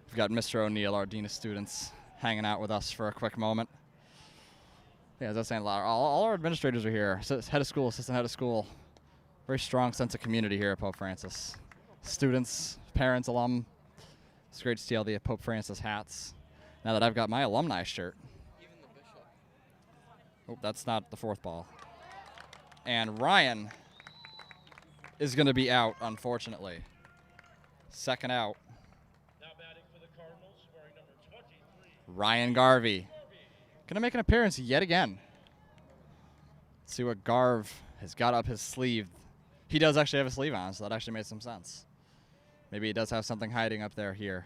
We've got Mr. O'Neill, our Dean of Students, hanging out with us for a quick moment. Yeah, as I was saying, all our administrators are here. Head of school, assistant head of school. Very strong sense of community here at Pope Francis. Students, parents, alum. It's great to see all the Pope Francis hats. Now that I've got my alumni shirt. Even the bishop. Oh, that's not the fourth ball. And Ryan is going to be out, unfortunately. Second out. Now batting for the Cardinals, wearing number 23. Ryan Garvey. Going to make an appearance yet again. Let's see what Garv has got up his sleeve. He does actually have a sleeve on, so that actually made some sense. Maybe he does have something hiding up there here.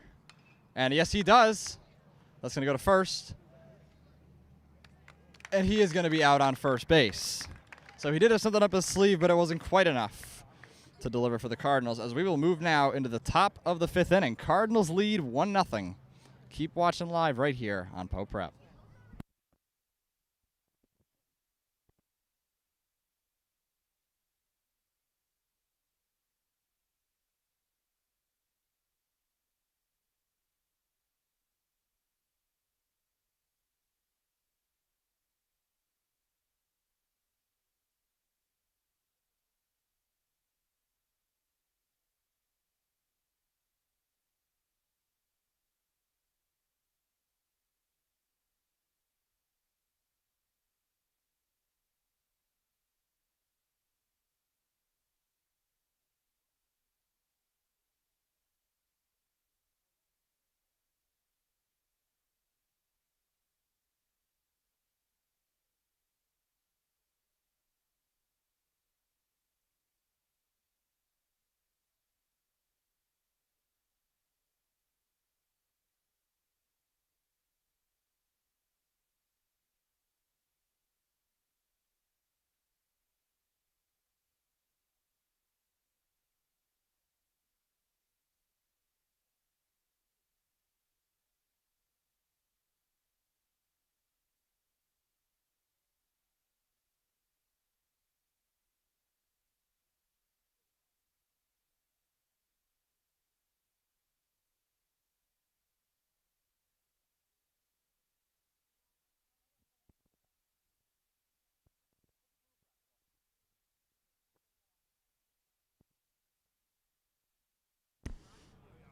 And yes, he does. That's going to go to first. And he is going to be out on first base. So he did have something up his sleeve, but it wasn't quite enough to deliver for the Cardinals, as we will move now into the top of the fifth inning. Cardinals lead 1-0. Keep watching live right here on Pope Prep.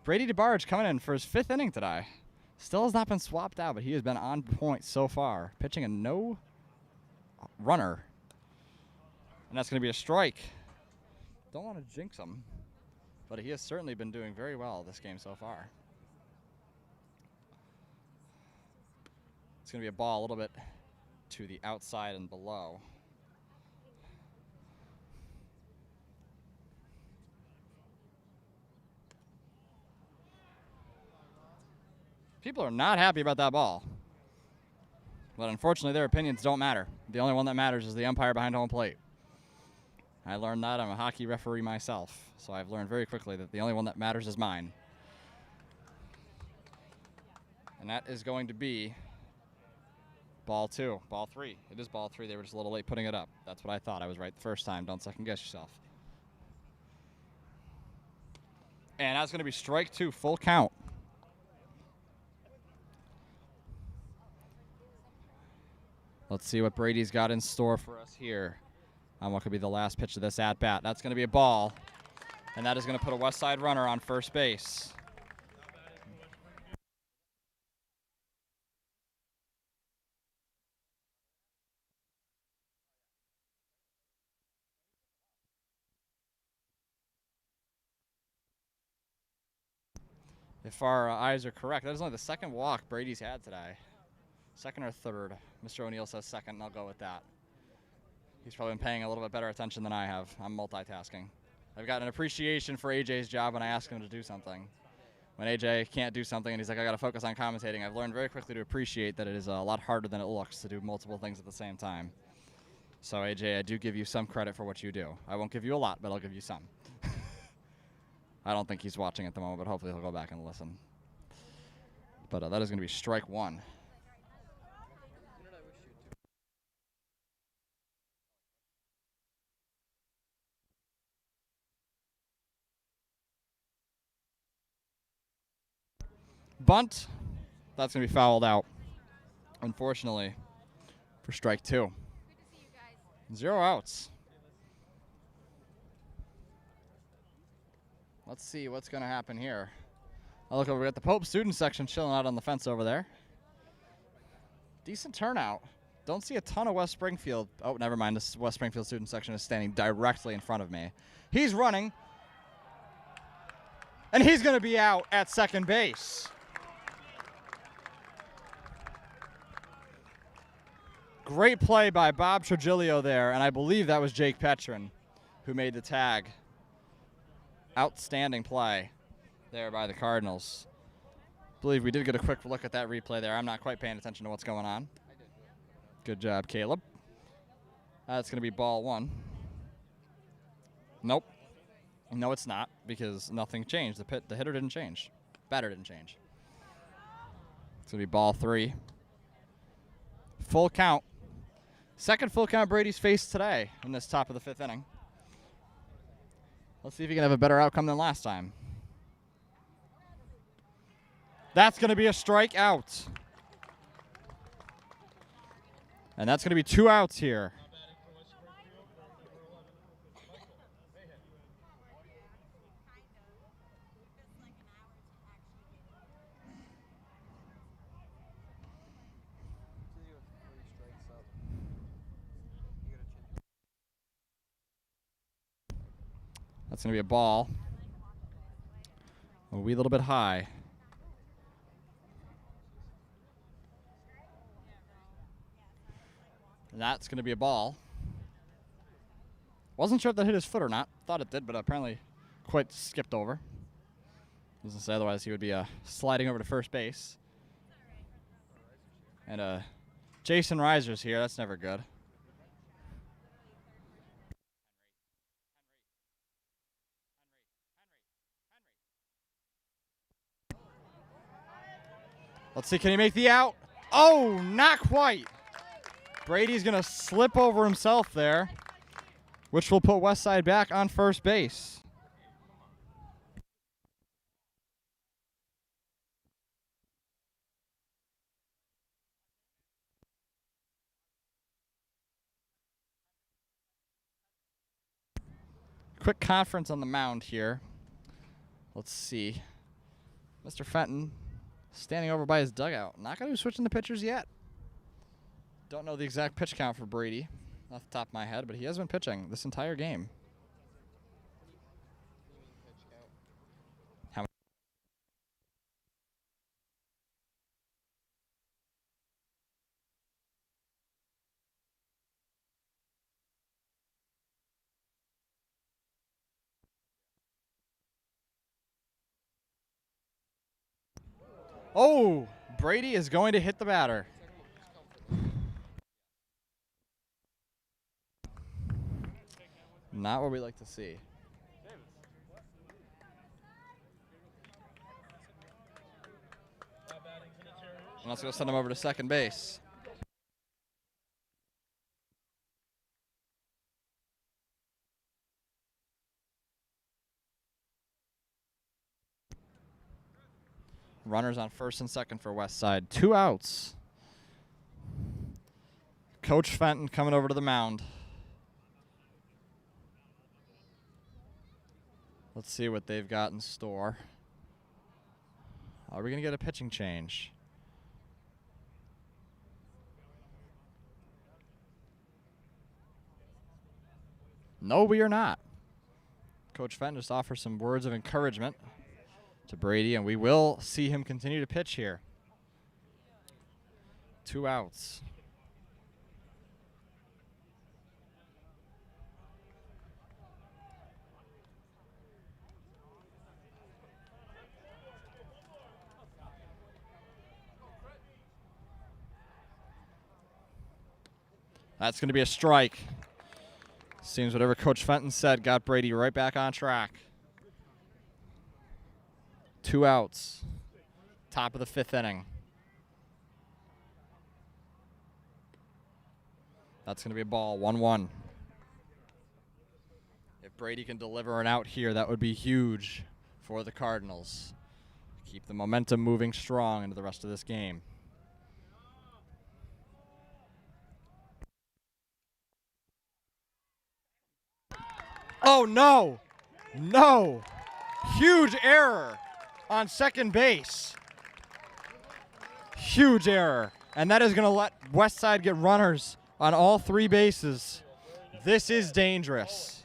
Brady DeBarge coming in for his fifth inning today. Still has not been swapped out, but he has been on point so far. Pitching a no runner. And that's going to be a strike. Don't want to jinx him, but he has certainly been doing very well this game so far. It's going to be a ball a little bit to the outside and below. People are not happy about that ball. But unfortunately, their opinions don't matter. The only one that matters is the umpire behind home plate. I learned that. I'm a hockey referee myself, so I've learned very quickly that the only one that matters is mine. And that is going to be ball 2. Ball 3. It is ball 3. They were just a little late putting it up. That's what I thought. I was right the first time. Don't second guess yourself. And that's going to be strike 2, full count. Let's see what Brady's got in store for us here on what could be the last pitch of this at-bat. That's going to be a ball, and that is going to put a West Side runner on first base. If our eyes are correct, that is only the second walk Brady's had today. Second or third. Mr. O'Neill says second, and I'll go with that. He's probably been paying a little bit better attention than I have. I'm multitasking. I've got an appreciation for AJ's job when I ask him to do something. When AJ can't do something and he's like, I got to focus on commentating, I've learned very quickly to appreciate that it is a lot harder than it looks to do multiple things at the same time. So, AJ, I do give you some credit for what you do. I won't give you a lot, but I'll give you some. I don't think he's watching at the moment, but hopefully he'll go back and listen. But that is going to be strike 1. Bunt. That's going to be fouled out, unfortunately, for strike 2. 0 outs. Let's see what's going to happen here. I look over, we got the Pope student section chilling out on the fence over there. Decent turnout. Don't see a ton of West Springfield. Oh, never mind. This West Springfield student section is standing directly in front of me. He's running. And he's going to be out at second base. Great play by Bob Trujillo there, and I believe that was Jake Petrin who made the tag. Outstanding play there by the Cardinals. I believe we did get a quick look at that replay there. I'm not quite paying attention to what's going on. Good job, Caleb. That's going to be ball 1. Nope. No, it's not, because nothing changed. The hitter didn't change. Batter didn't change. It's going to be ball 3. Full count. Second full count Brady's faced today in this top of the 5th inning. Let's see if he can have a better outcome than last time. That's going to be a strikeout. And that's going to be 2 outs here. That's going to be a ball. A wee little bit high. And that's going to be a ball. Wasn't sure if that hit his foot or not. Thought it did, but apparently quite skipped over. Doesn't say otherwise he would be sliding over to first base. And Jason Reiser's here. That's never good. Let's see, can he make the out? Oh, not quite. Brady's going to slip over himself there, which will put Westside back on first base. Quick conference on the mound here. Let's see. Mr. Fenton standing over by his dugout. Not going to be switching the pitchers yet. Don't know the exact pitch count for Brady off the top of my head, but he has been pitching this entire game. How many? Oh, Brady is going to hit the batter. Not what we like to see. Now batting for the Terriers, And let's go send him over to second base. Runners on first and second for West Side. 2 outs. Coach Fenton coming over to the mound. Let's see what they've got in store. Are we going to get a pitching change? No, we are not. Coach Fenton just offers some words of encouragement to Brady, and we will see him continue to pitch here. 2 outs. That's going to be a strike. Seems whatever Coach Fenton said got Brady right back on track. 2 outs. Top of the 5th inning. That's going to be a ball, 1-1. If Brady can deliver an out here, that would be huge for the Cardinals. Keep the momentum moving strong into the rest of this game. Oh, no. No. Huge error on second base. Huge error. And that is going to let West Side get runners on all 3 bases. This is dangerous.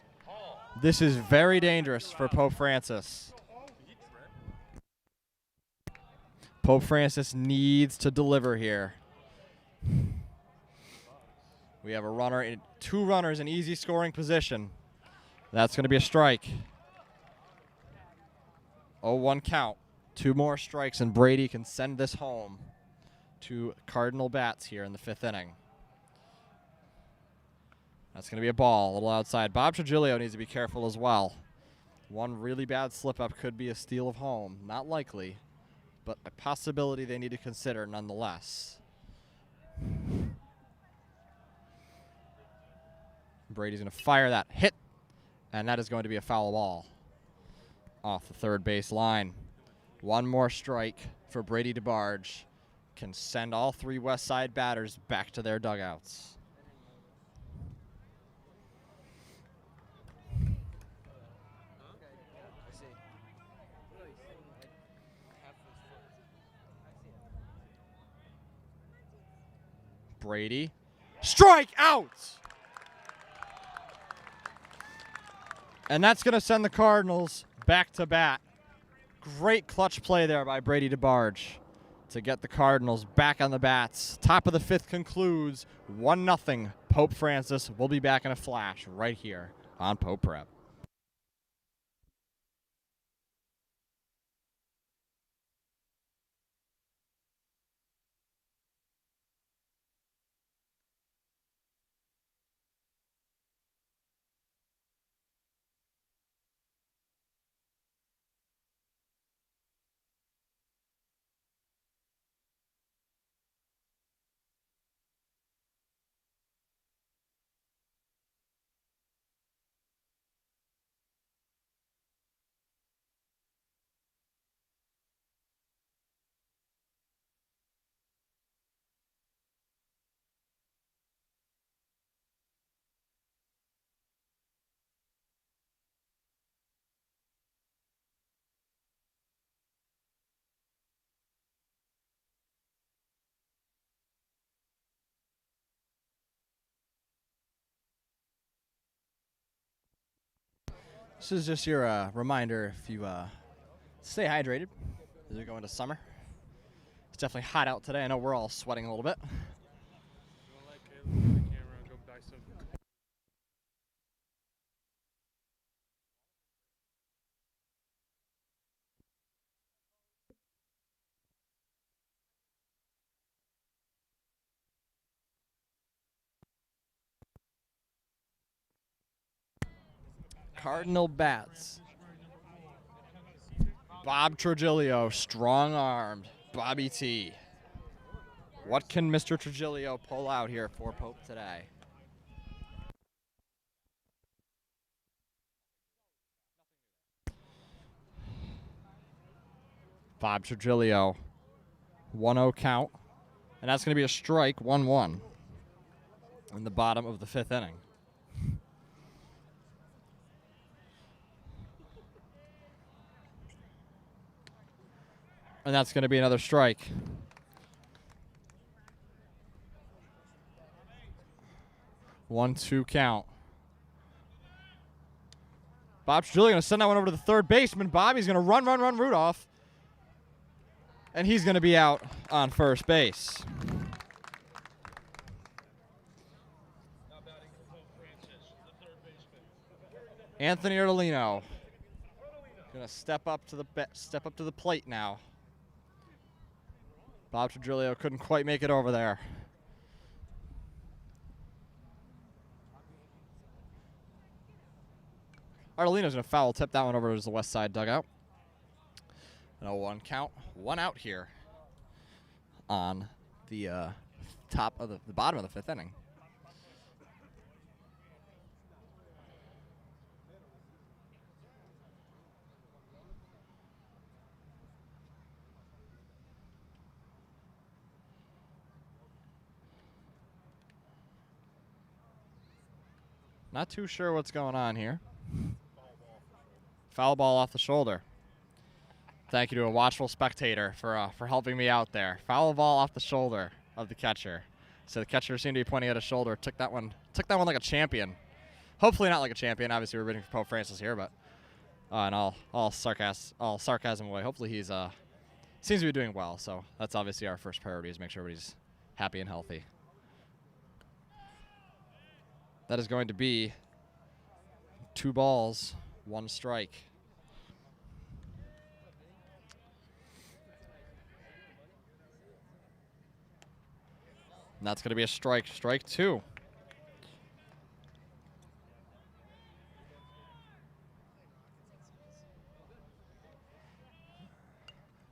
This is very dangerous for Pope Francis. Pope Francis needs to deliver here. We have a runner, 2 runners in easy scoring position. That's going to be a strike. 0-1 count. 2 more strikes, and Brady can send this home to Cardinal bats here in the 5th inning. That's going to be a ball, a little outside. Bob Trigilio needs to be careful as well. One really bad slip-up could be a steal of home. Not likely, but a possibility they need to consider nonetheless. Brady's going to fire that hit. And that is going to be a foul ball off the third base line. 1 more strike for Brady DeBarge. Can send all 3 West Side batters back to their dugouts. Brady. Strike out! And that's going to send the Cardinals back to bat. Great clutch play there by Brady DeBarge to get the Cardinals back on the bats. Top of the 5th concludes 1-0. Pope Francis will be back in a flash right here on Pope Prep. This is just your reminder if you stay hydrated as we go into summer. It's definitely hot out today. I know we're all sweating a little bit. Cardinal bats. Bob Trigilio, strong-armed. Bobby T. What can Mr. Trujillo pull out here for Pope today? Bob Trujillo, 1-0 count. And that's going to be a strike, 1-1 in the bottom of the 5th inning. And that's going to be another strike. One, 2 count. Bob Trujillo going to send that one over to the third baseman. Bobby's going to run Rudolph. And he's going to be out on first base. Anthony Erdelino going to step up to the plate now. Bob Trujillo couldn't quite make it over there. Artelino's going to foul tip that one over to the west side dugout. An 0-1 count. 1 out here on the the bottom of the 5th inning. Not too sure what's going on here. Foul ball off the shoulder. Thank you to a watchful spectator for helping me out there. Foul ball off the shoulder of the catcher. So the catcher seemed to be pointing at his shoulder. Took that one like a champion. Hopefully not like a champion. Obviously we're rooting for Pope Francis here, but in all sarcasm away. Hopefully he's seems to be doing well. So that's obviously our first priority, is make sure everybody's happy and healthy. That is going to be 2 balls, 1 strike. And that's going to be a strike. Strike 2.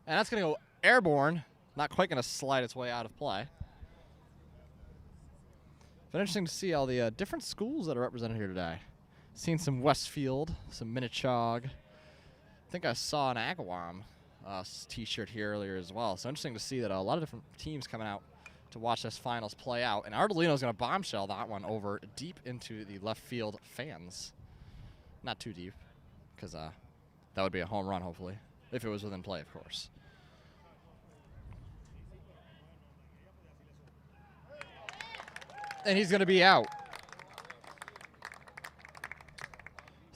And that's going to go airborne. Not quite going to slide its way out of play. But interesting to see all the different schools that are represented here today. Seen some Westfield, some Minnechaug. I think I saw an Agawam t-shirt here earlier as well. So interesting to see that a lot of different teams coming out to watch this finals play out. And Artelino's going to bombshell that one over deep into the left field fans. Not too deep, because that would be a home run, hopefully, if it was within play, of course. And he's going to be out.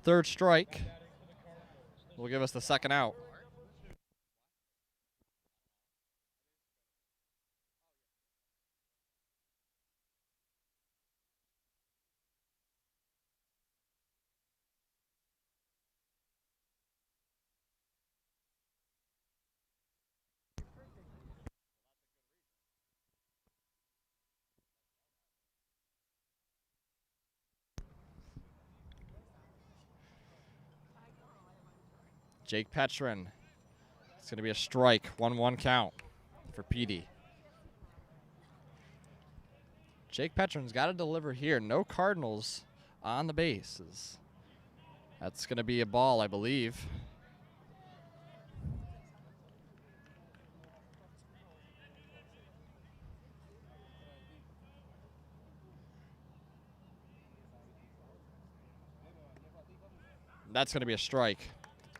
3rd strike will give us the 2nd out. Jake Petrin. It's going to be a strike. 1-1 count for Petey. Jake Petrin's got to deliver here. No Cardinals on the bases. That's going to be a ball, I believe. That's going to be a strike.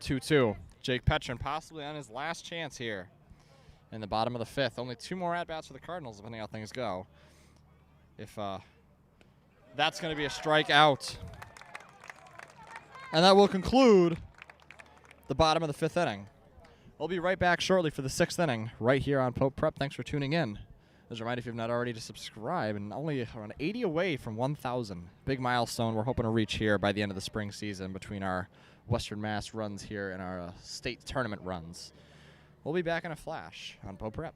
2-2. Jake Petrin possibly on his last chance here in the bottom of the 5th. Only 2 more at-bats for the Cardinals, depending on how things go. If that's going to be a strikeout. And that will conclude the bottom of the 5th inning. We'll be right back shortly for the 6th inning right here on Pope Prep. Thanks for tuning in. As a reminder, if you've not already, to subscribe. And only around 80 away from 1,000. Big milestone we're hoping to reach here by the end of the spring season between our Western Mass runs here and our state tournament runs. We'll be back in a flash on Pope Prep.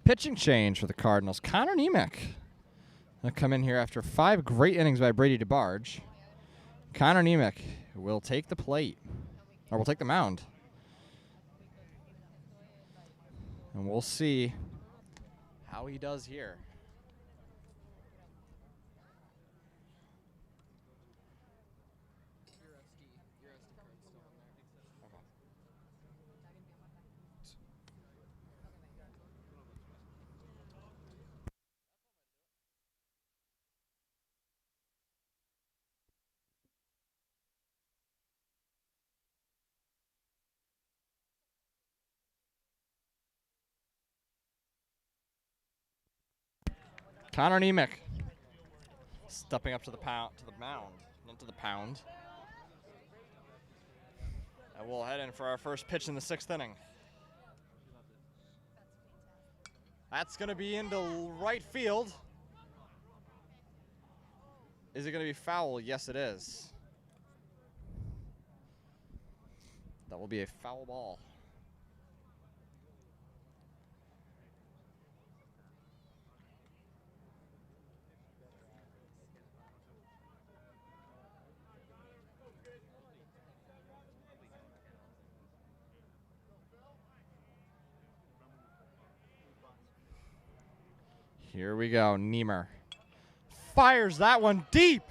Pitching change for the Cardinals. Connor Nemec will come in here after 5 great innings by Brady DeBarge. Connor Nemec will take the plate, or will take the mound. And we'll see how he does here. Connor Nemec stepping up to the mound, into the pound. And we'll head in for our first pitch in the 6th inning. That's going to be into right field. Is it going to be foul? Yes, it is. That will be a foul ball. Here we go. Niemer fires that one deep.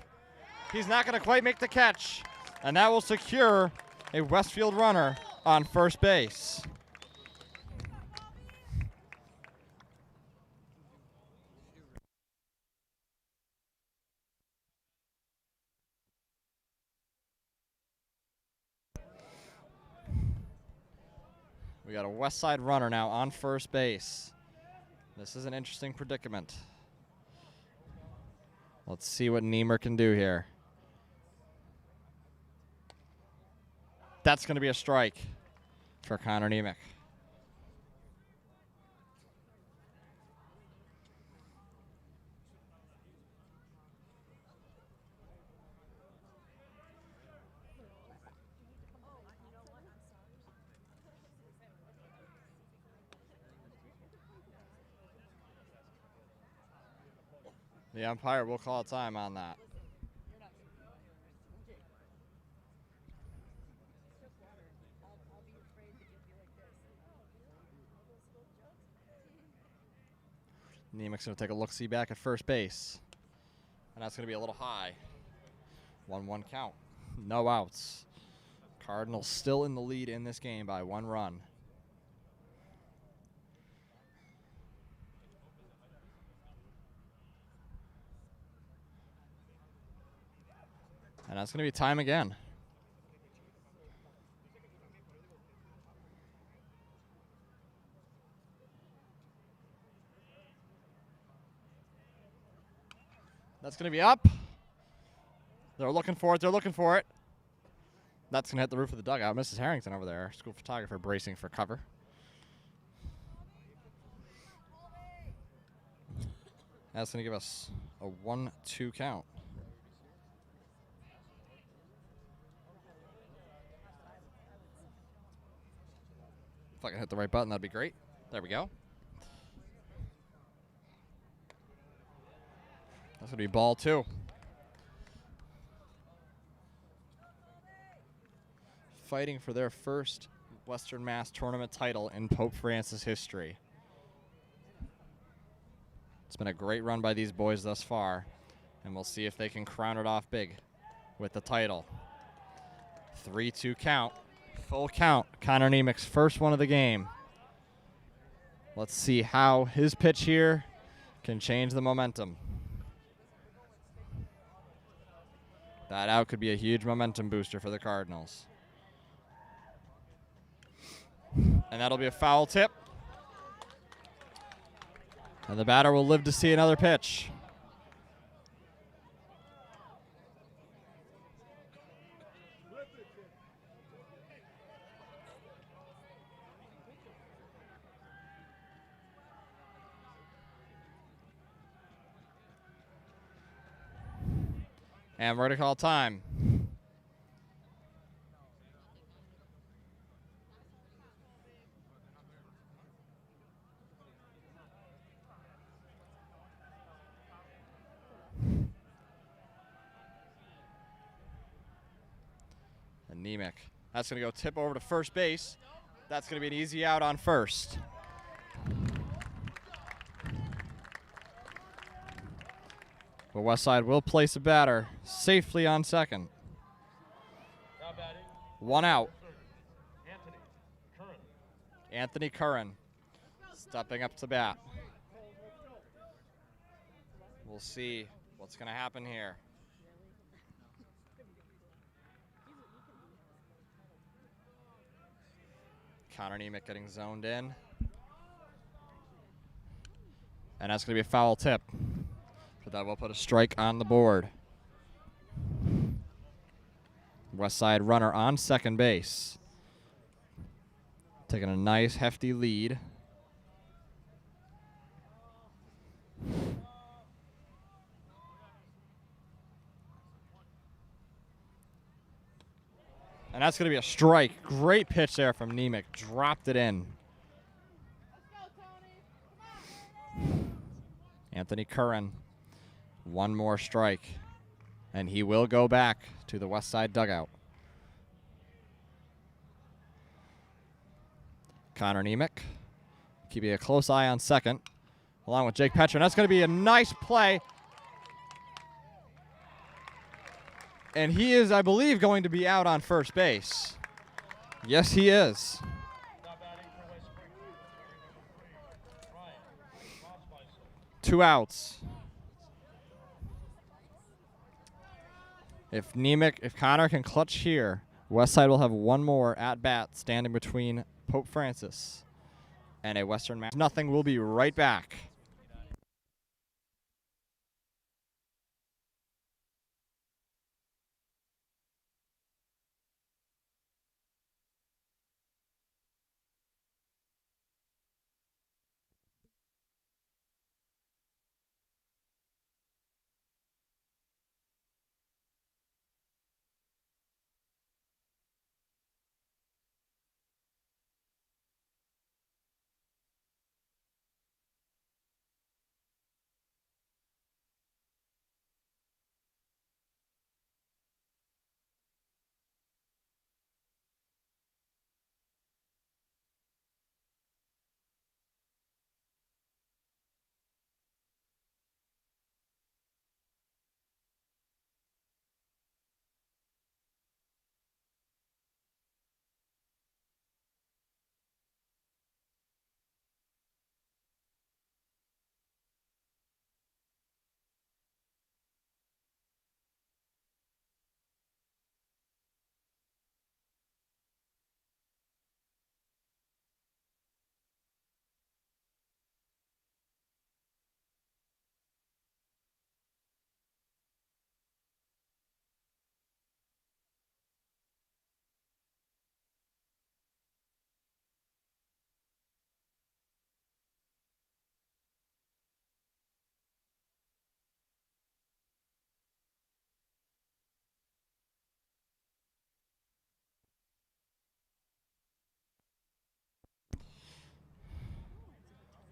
He's not going to quite make the catch. And that will secure a Westfield runner on first base. We got a West Side runner now on first base. This is an interesting predicament. Let's see what Niemer can do here. That's going to be a strike for Connor Nemec. The umpire will call time on that. Nemec's going to take a look-see back at first base. And that's going to be a little high. 1-1 count. No outs. Cardinals still in the lead in this game by 1 run. And that's going to be time again. That's going to be up. They're looking for it. They're looking for it. That's going to hit the roof of the dugout. Mrs. Harrington over there, school photographer, bracing for cover. That's going to give us a 1-2 count. If I can hit the right button, that'd be great. There we go. That's going to be ball 2. Fighting for their first Western Mass tournament title in Pope Francis history. It's been a great run by these boys thus far, and we'll see if they can crown it off big with the title. 3-2 count. Full count. Connor Nemec's first one of the game. Let's see how his pitch here can change the momentum. That out could be a huge momentum booster for the Cardinals. And that'll be a foul tip. And the batter will live to see another pitch. And we're going to call time. And Nemec. That's going to go tip over to first base. That's going to be an easy out on first. But Westside will place a batter safely on second. Now batting, One out. Anthony Curran. Anthony Curran stepping up to bat. We'll see what's going to happen here. Connor Nemec getting zoned in. And that's going to be a foul tip. So that will put a strike on the board. Westside runner on second base. Taking a nice hefty lead. And that's going to be a strike. Great pitch there from Nemec. Dropped it in. Anthony Curran. One more strike. And he will go back to the west side dugout. Connor Nemec keeping a close eye on second, along with Jake Petrin. That's going to be a nice play. And he is, I believe, going to be out on first base. Yes, he is. Now batting for West Springfield, Ryan Rosweiser. 2 outs. If Connor can clutch here, Westside will have one more at bat standing between Pope Francis and a Western Mass. Nothing. We'll be right back.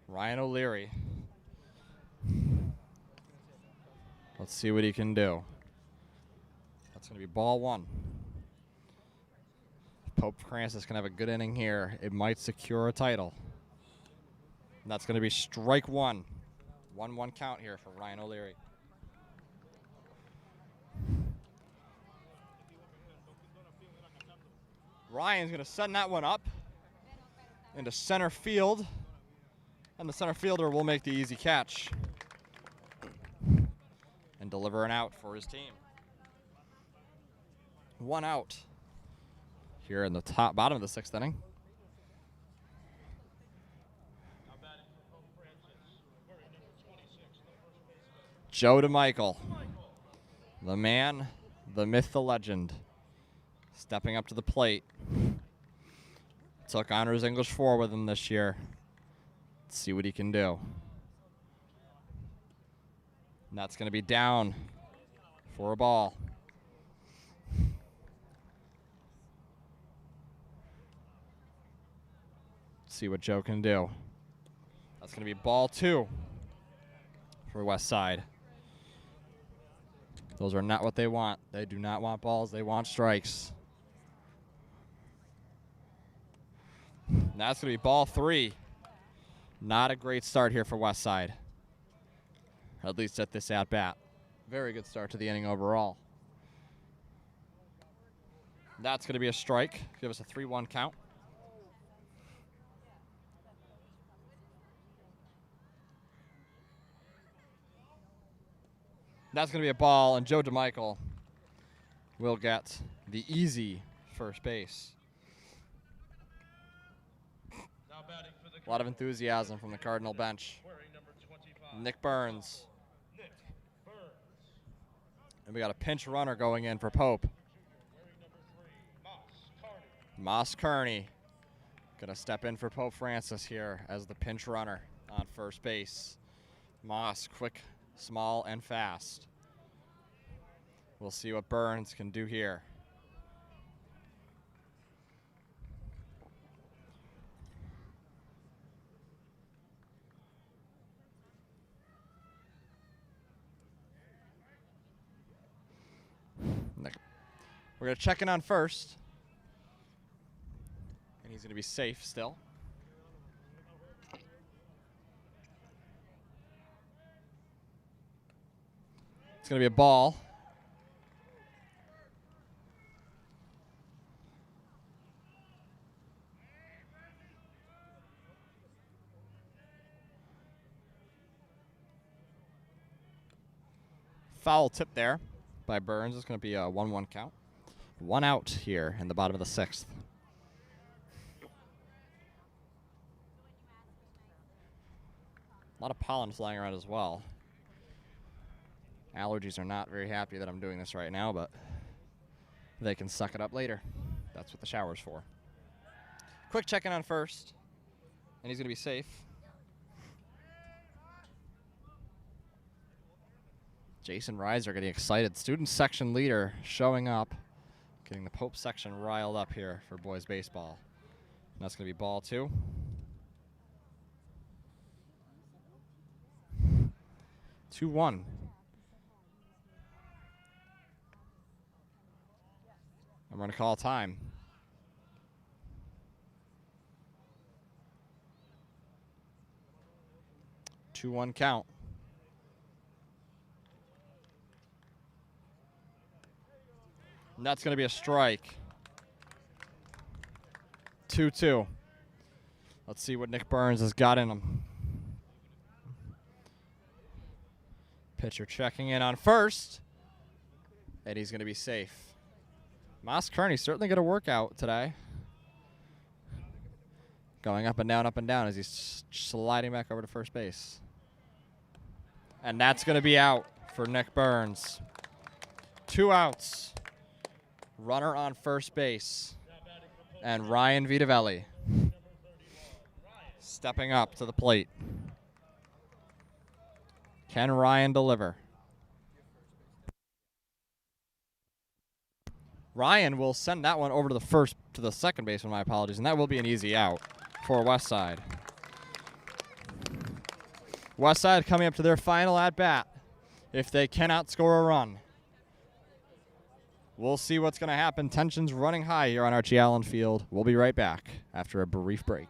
Ryan O'Leary. Let's see what he can do. That's going to be ball one. Pope Francis can have a good inning here. It might secure a title. And that's going to be strike one. 1-1 count here for Ryan O'Leary. Ryan's going to send that one up into center field. And the center fielder will make the easy catch and deliver an out for his team. 1 out here in the bottom of the 6th inning. Joe DeMichael, the man, the myth, the legend, stepping up to the plate. Took Honors English 4 with him this year. Let's see what he can do. And that's going to be down for a ball. See what Joe can do. That's going to be ball 2 for West Side. Those are not what they want. They do not want balls. They want strikes. And that's going to be ball 3. Not a great start here for Westside, at least at this at-bat. Very good start to the inning overall. That's going to be a strike. Give us a 3-1 count. That's going to be a ball, and Joe DeMichael will get the easy first base. A lot of enthusiasm from the Cardinal bench. Nick Burns. And we got a pinch runner going in for Pope. Moss Kearney going to step in for Pope Francis here as the pinch runner on first base. Moss, quick, small, and fast. We'll see what Burns can do here. We're going to check in on first. And he's going to be safe still. It's going to be a ball. Foul tip there by Burns. It's going to be a 1-1 count. 1 out here in the bottom of the 6th. A lot of pollen flying around as well. Allergies are not very happy that I'm doing this right now, but they can suck it up later. That's what the shower's for. Quick check-in on first, and he's going to be safe. Jason Reiser getting excited. Student section leader showing up, getting the Pope section riled up here for boys baseball. And that's going to be ball 2. Two one. I'm going to call time. Two 1 count. And that's going to be a strike. 2-2. Let's see what Nick Burns has got in him. Pitcher checking in on first. And he's going to be safe. Moss Kearney certainly going to work out today. Going up and down as he's sliding back over to first base. And that's going to be out for Nick Burns. 2 outs. Runner on first base. And Ryan Vitavelli stepping up to the plate. Can Ryan deliver? Ryan will send that one over to the second baseman, my apologies, and that will be an easy out for Westside. Westside coming up to their final at-bat if they cannot score a run. We'll see what's going to happen. Tensions running high here on Archie Allen Field. We'll be right back after a brief break.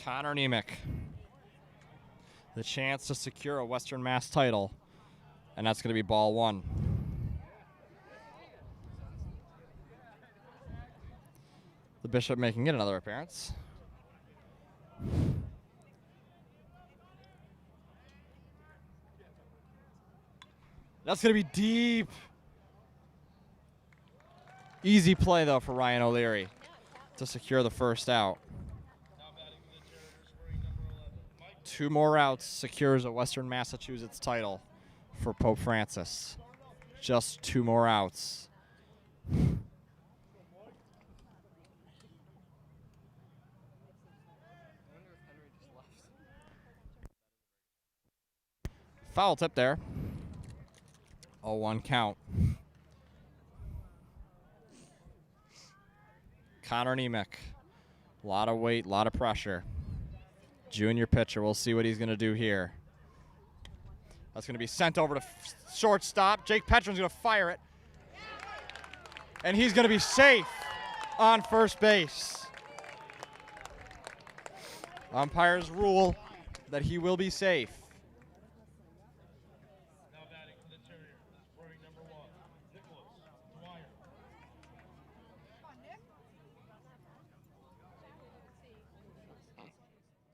Connor Nemec. The chance to secure a Western Mass title. And that's going to be ball 1. The Bishop making it another appearance. That's going to be deep. Easy play, though, for Ryan O'Leary to secure the first out. Now batting for the Terriers, wearing number 11, Mike. 2 more outs secures a Western Massachusetts title for Pope Francis. Just 2 more outs. I wonder if Henry just left. Foul tip there. 0-1 count. Connor Nemec. A lot of weight, a lot of pressure. Junior pitcher. We'll see what he's going to do here. That's going to be sent over to shortstop. Jake Petron's going to fire it. And he's going to be safe on first base. Umpires rule that he will be safe. Now batting for the Terriers, wearing number 1, Nicholas Dwyer.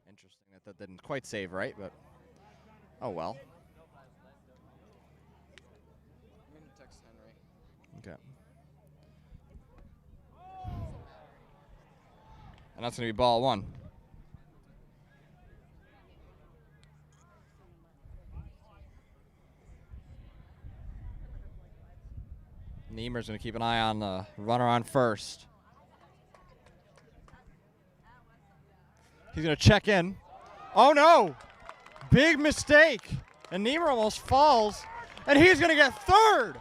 Interesting that didn't quite save right, but oh well. I'm going to text Henry. Okay. And that's going to be ball 1. Niemer's going to keep an eye on the runner on first. He's going to check in. Oh, no. Big mistake. And Niemer almost falls. And he's going to get third.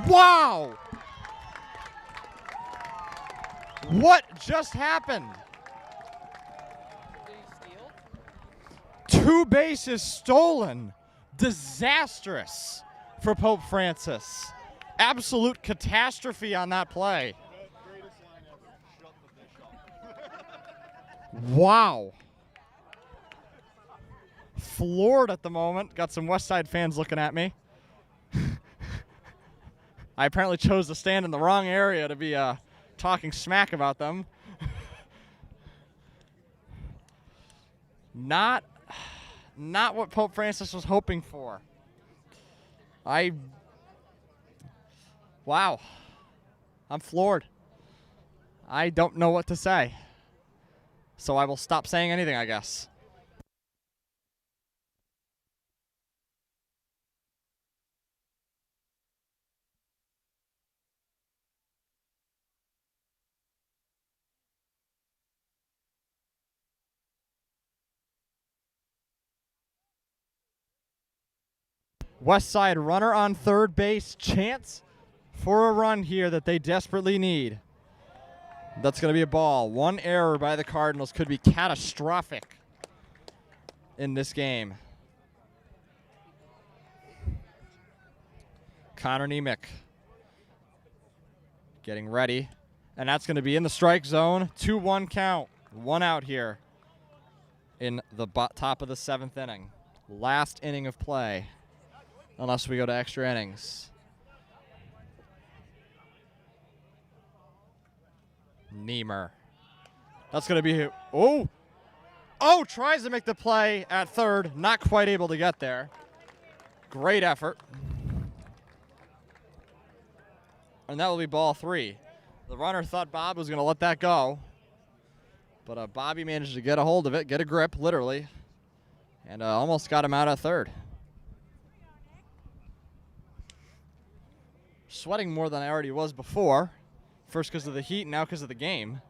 Wow. What just happened? Did he steal? 2 bases stolen. Disastrous for Pope Francis. Absolute catastrophe on that play. Greatest line ever. Shut the dish up. Wow. Floored at the moment. Got some West Side fans looking at me. I apparently chose to stand in the wrong area to be talking smack about them. Not what Pope Francis was hoping for. Wow. I'm floored. I don't know what to say. So I will stop saying anything, I guess. West Side runner on third base. Chance for a run here that they desperately need. That's going to be a ball. 1 error by the Cardinals could be catastrophic in this game. Connor Nemec getting ready. And that's going to be in the strike zone. 2-1 count. 1 out here in the top of the 7th inning. Last inning of play. Unless we go to extra innings. Niemer. That's going to be... Oh! Oh, tries to make the play at third. Not quite able to get there. Great effort. And that will be ball 3. The runner thought Bob was going to let that go. But Bobby managed to get a hold of it, get a grip, literally. And almost got him out at third. Sweating more than I already was before. First because of the heat, now because of the game.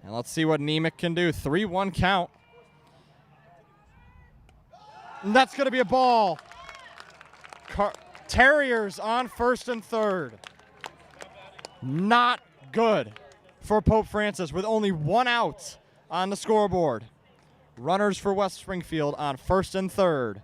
And let's see what Nemec can do. 3-1 count. And that's going to be a ball. Terriers on first and third. Not good for Pope Francis with only 1 out on the scoreboard. Runners for West Springfield on first and third.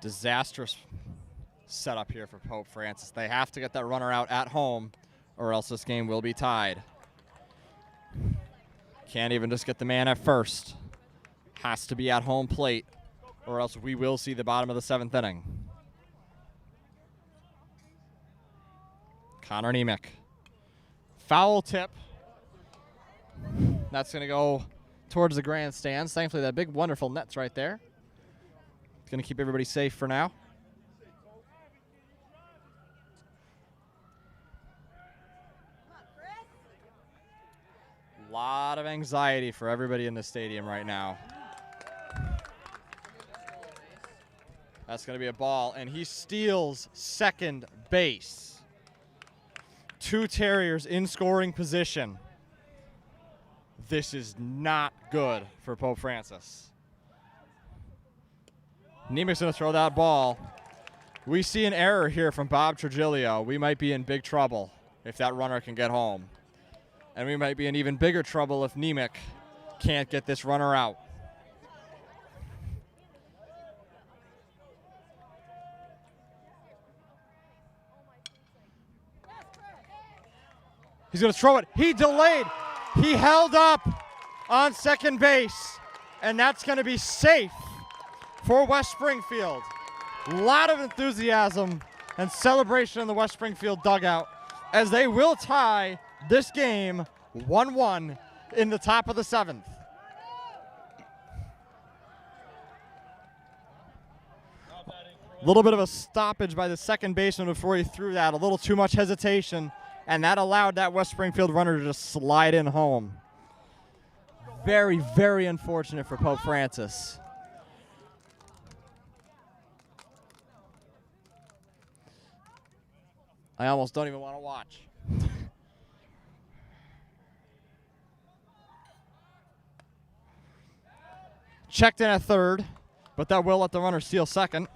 Disastrous setup here for Pope Francis. They have to get that runner out at home, or else this game will be tied. Can't even just get the man at first. Has to be at home plate, or else we will see the bottom of the 7th inning. Connor Nemec. Foul tip. That's going to go towards the grandstands. Thankfully, that big, wonderful net's right there. It's going to keep everybody safe for now. A lot of anxiety for everybody in the stadium right now. That's going to be a ball, and he steals second base. 2 Terriers in scoring position. This is not good for Pope Francis. Nemec's going to throw that ball. We see an error here from Bob Trigilio. We might be in big trouble if that runner can get home. And we might be in even bigger trouble if Nemec can't get this runner out. He's going to throw it. He delayed. He held up on second base. And that's going to be safe for West Springfield. A lot of enthusiasm and celebration in the West Springfield dugout as they will tie this game 1-1 in the top of the 7th. A little bit of a stoppage by the second baseman before he threw that. A little too much hesitation, and that allowed that West Springfield runner to just slide in home. Very, very unfortunate for Pope Francis. I almost don't even want to watch. Checked in at third, but that will let the runner steal second.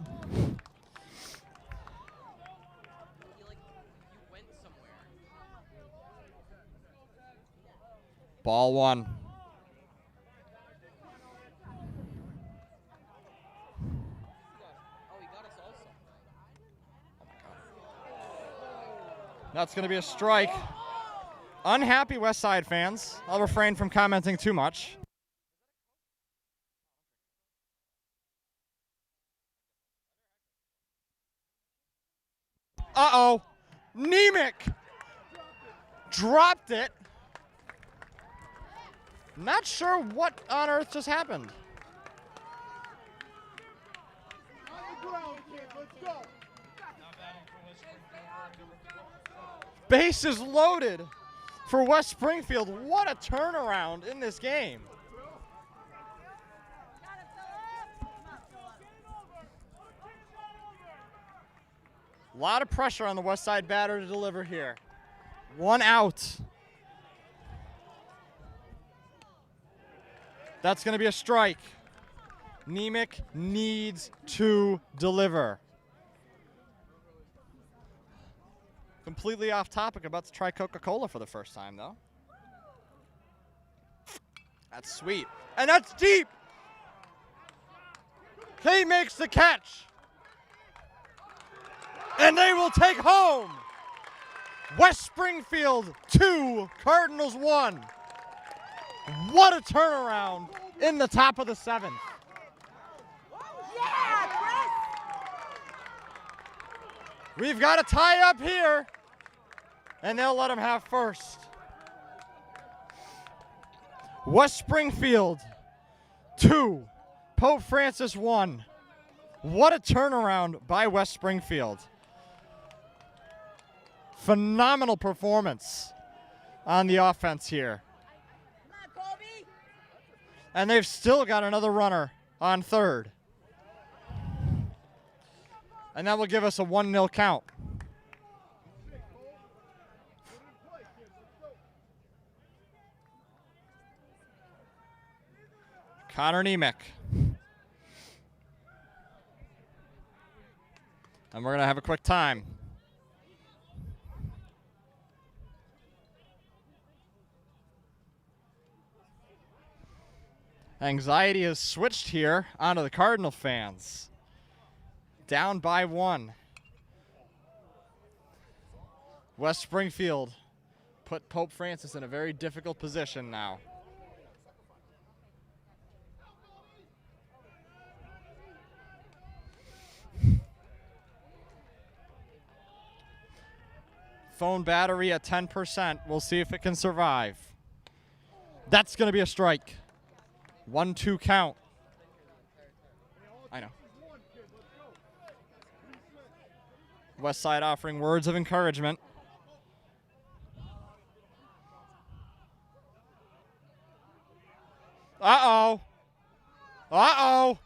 Ball 1. That's going to be a strike. Unhappy West Side fans. I'll refrain from commenting too much. Uh-oh. Nemec dropped it. Not sure what on earth just happened. Bases loaded for West Springfield. What a turnaround in this game. A lot of pressure on the West Side batter to deliver here. 1 out. That's going to be a strike. Nemec needs to deliver. Completely off topic, about to try Coca-Cola for the first time, though. That's sweet. And that's deep. He makes the catch. And they will take home. West Springfield 2, Cardinals 1. What a turnaround in the top of the 7th. Yeah, Chris! We've got a tie up here, and they'll let him have first. West Springfield 2, Pope Francis 1. What a turnaround by West Springfield. Phenomenal performance on the offense here. Come on, Kobe! And they've still got another runner on third. And that will give us a 1-0 count. Connor Nemec. And we're going to have a quick time. Anxiety has switched here onto the Cardinal fans. Down by 1. West Springfield put Pope Francis in a very difficult position now. Phone battery at 10%. We'll see if it can survive. That's going to be a strike. 1-2 count. I know. West Side offering words of encouragement. Uh-oh. Uh-oh.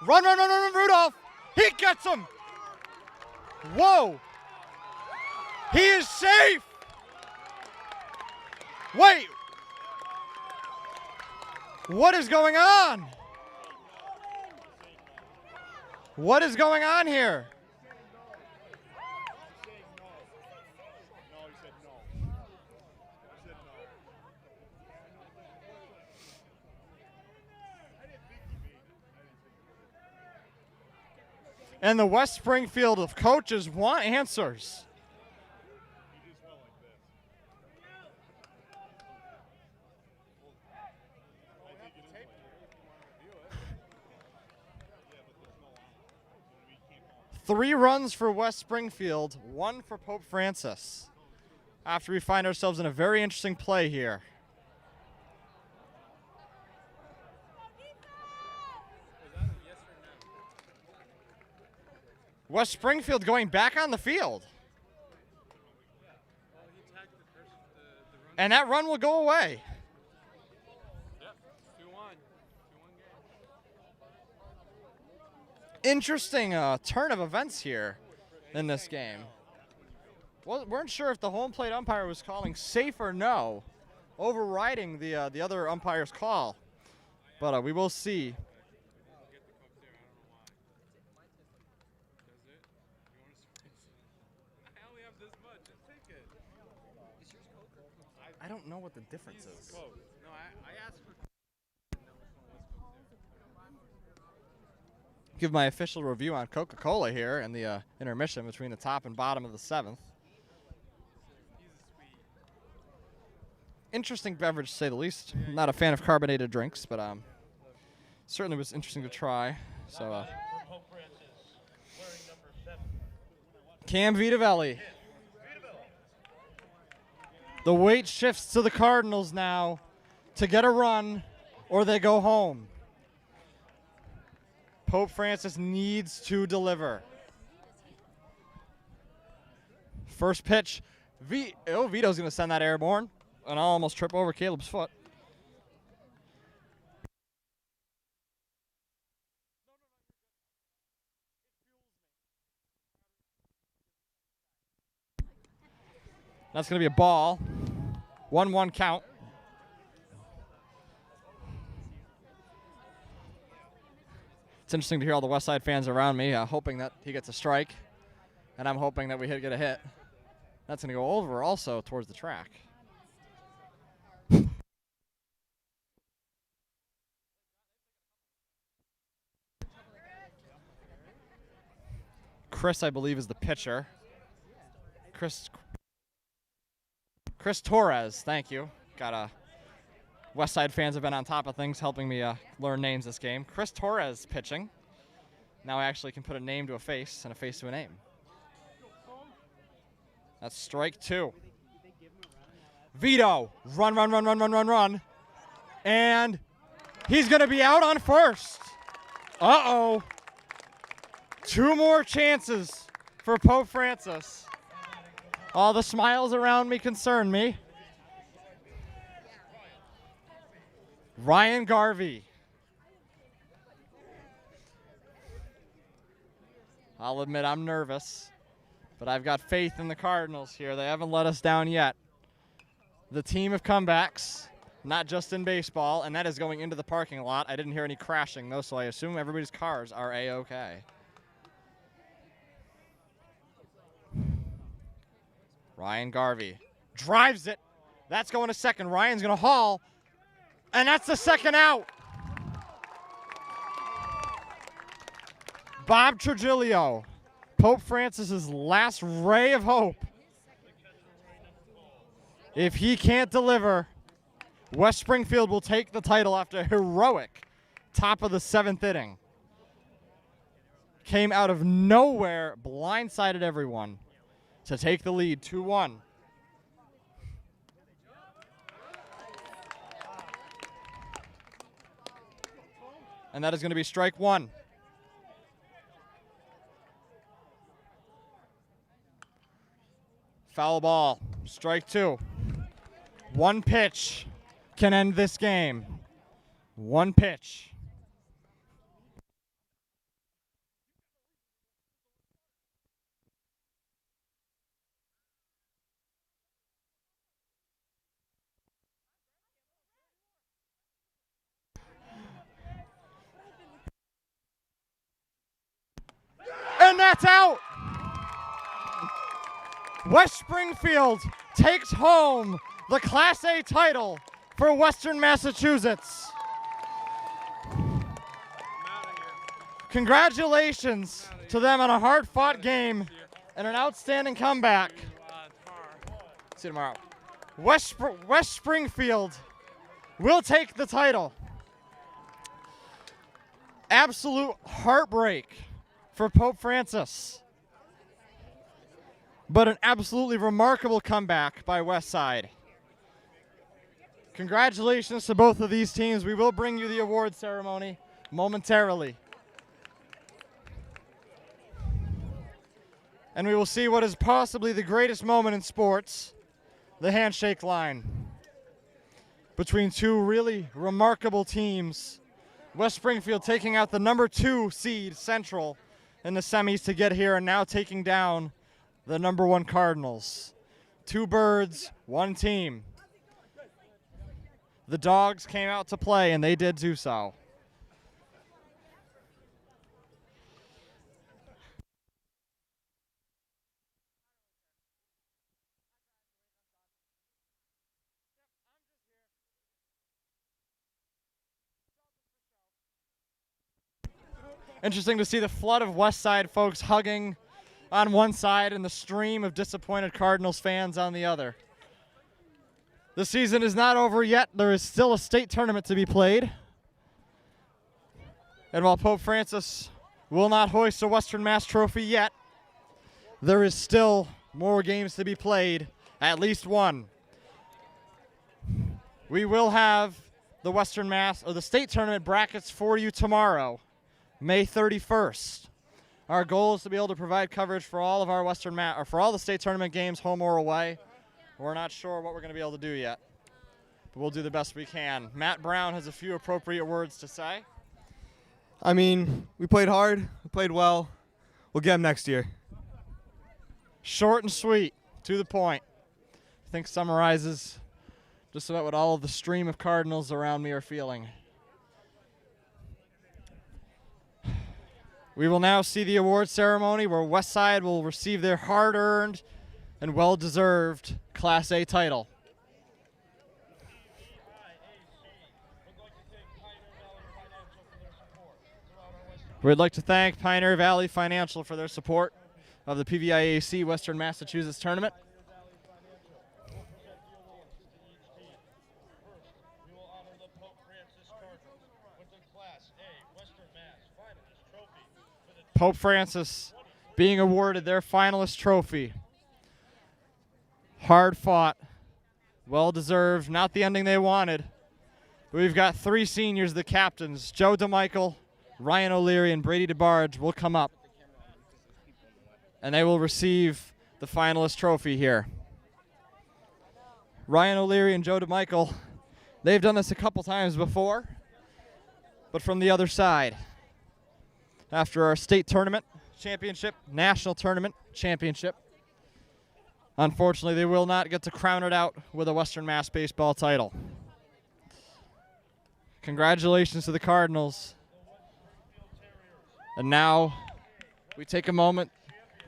Run, run, run, run, Rudolph. He gets him. Whoa. He is safe. Wait. What is going on? What is going on here? And the West Springfield of coaches want answers. Three runs for West Springfield, 1 for Pope Francis. After we find ourselves in a very interesting play here. West Springfield going back on the field. And that run will go away. Interesting turn of events here in this game. Weren't sure if the home plate umpire was calling safe or no, overriding the other umpire's call. But we will see. I don't know what the difference is. No, I asked for. Give my official review on Coca-Cola here in the intermission between the top and bottom of the 7th. Interesting beverage, to say the least. I'm not a fan of carbonated drinks, but certainly was interesting to try. So, Cam Vitavelli. The weight shifts to the Cardinals now to get a run or they go home. Pope Francis needs to deliver. First pitch. Vito's going to send that airborne. And I'll almost trip over Caleb's foot. That's going to be a ball. 1-1 count. It's interesting to hear all the West Side fans around me hoping that he gets a strike. And I'm hoping that we get a hit. That's going to go over also towards the track. Chris, I believe, is the pitcher. Chris Torres, thank you. Got West Side fans have been on top of things, helping me learn names this game. Chris Torres pitching. Now I actually can put a name to a face and a face to a name. That's strike 2. Vito, run. And he's going to be out on first. Uh-oh. 2 more chances for Pope Francis. All the smiles around me concern me. Ryan Garvey. I'll admit I'm nervous, but I've got faith in the Cardinals here. They haven't let us down yet. The team of comebacks, not just in baseball, and that is going into the parking lot. I didn't hear any crashing, though, so I assume everybody's cars are A-okay. Ryan Garvey drives it. That's going to second. Ryan's going to haul, and that's the second out. Bob Trujillo, Pope Francis's last ray of hope. If he can't deliver, West Springfield will take the title after a heroic top of the 7th inning. Came out of nowhere, blindsided everyone to take the lead 2-1. And that is going to be strike 1. Foul ball, strike 2. One pitch can end this game. One pitch. And that's out. West Springfield takes home the Class A title for Western Massachusetts. Congratulations to them on a hard-fought game and an outstanding comeback. See you tomorrow. West Springfield will take the title. Absolute heartbreak for Pope Francis, but an absolutely remarkable comeback by Westside. Congratulations to both of these teams. We will bring you the award ceremony momentarily. And we will see what is possibly the greatest moment in sports, the handshake line between two really remarkable teams. West Springfield taking out the number 2 seed Central in the semis to get here, and now taking down the number 1 Cardinals. 2 birds, 1 team. The Dogs came out to play, and they did do so. Interesting to see the flood of West Side folks hugging on one side and the stream of disappointed Cardinals fans on the other. The season is not over yet. There is still a state tournament to be played. And while Pope Francis will not hoist a Western Mass trophy yet, there is still more games to be played, at least one. We will have the Western Mass or the state tournament brackets for you tomorrow, May 31st. Our goal is to be able to provide coverage for all of our Western Mass, or for all the state tournament games, home or away. We're not sure what we're going to be able to do yet, but we'll do the best we can. Matt Brown has a few appropriate words to say. I mean, we played hard, we played well. We'll get them next year. Short and sweet, to the point. I think summarizes just about what all of the stream of Cardinals around me are feeling. We will now see the award ceremony where Westside will receive their hard-earned and well-deserved Class A title. We'd like to thank Pioneer Valley Financial for their support of the PVIAC Western Massachusetts Tournament. Pope Francis being awarded their finalist trophy. Hard fought, well deserved, not the ending they wanted. But we've got 3 seniors, the captains, Joe DeMichael, Ryan O'Leary, and Brady DeBarge will come up. And they will receive the finalist trophy here. Ryan O'Leary and Joe DeMichael, they've done this a couple times before, but from the other side. After our state tournament championship, national tournament championship, unfortunately, they will not get to crown it out with a Western Mass baseball title. Congratulations to the Cardinals. And now we take a moment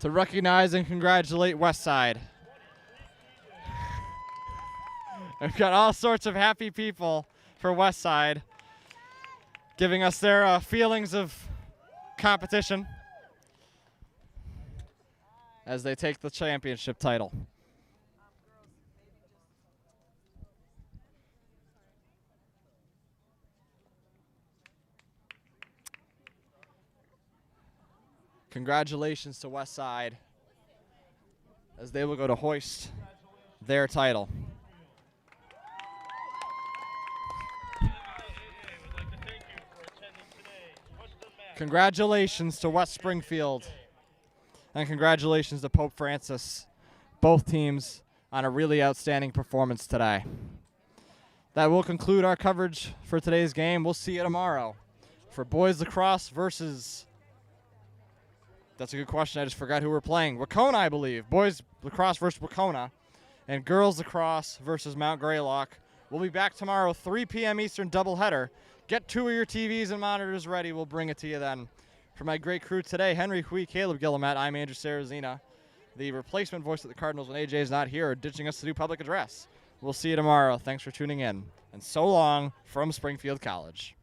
to recognize and congratulate Westside. We've got all sorts of happy people for Westside, giving us their feelings of competition as they take the championship title. Congratulations to Westside as they will go to hoist their title. Congratulations to West Springfield, and congratulations to Pope Francis, both teams on a really outstanding performance today. That will conclude our coverage for today's game. We'll see you tomorrow for boys lacrosse versus, that's a good question, I just forgot who we're playing. Wacona, I believe. Boys lacrosse versus Wacona, and girls lacrosse versus Mount Greylock. We'll be back tomorrow, 3 p.m. Eastern doubleheader. Get 2 of your TVs and monitors ready. We'll bring it to you then. For my great crew today, Henry Hui, Caleb Guillemette, I'm Andrew Sarazina. The replacement voice of the Cardinals when AJ is not here, ditching us to do public address. We'll see you tomorrow. Thanks for tuning in. And so long from Springfield College.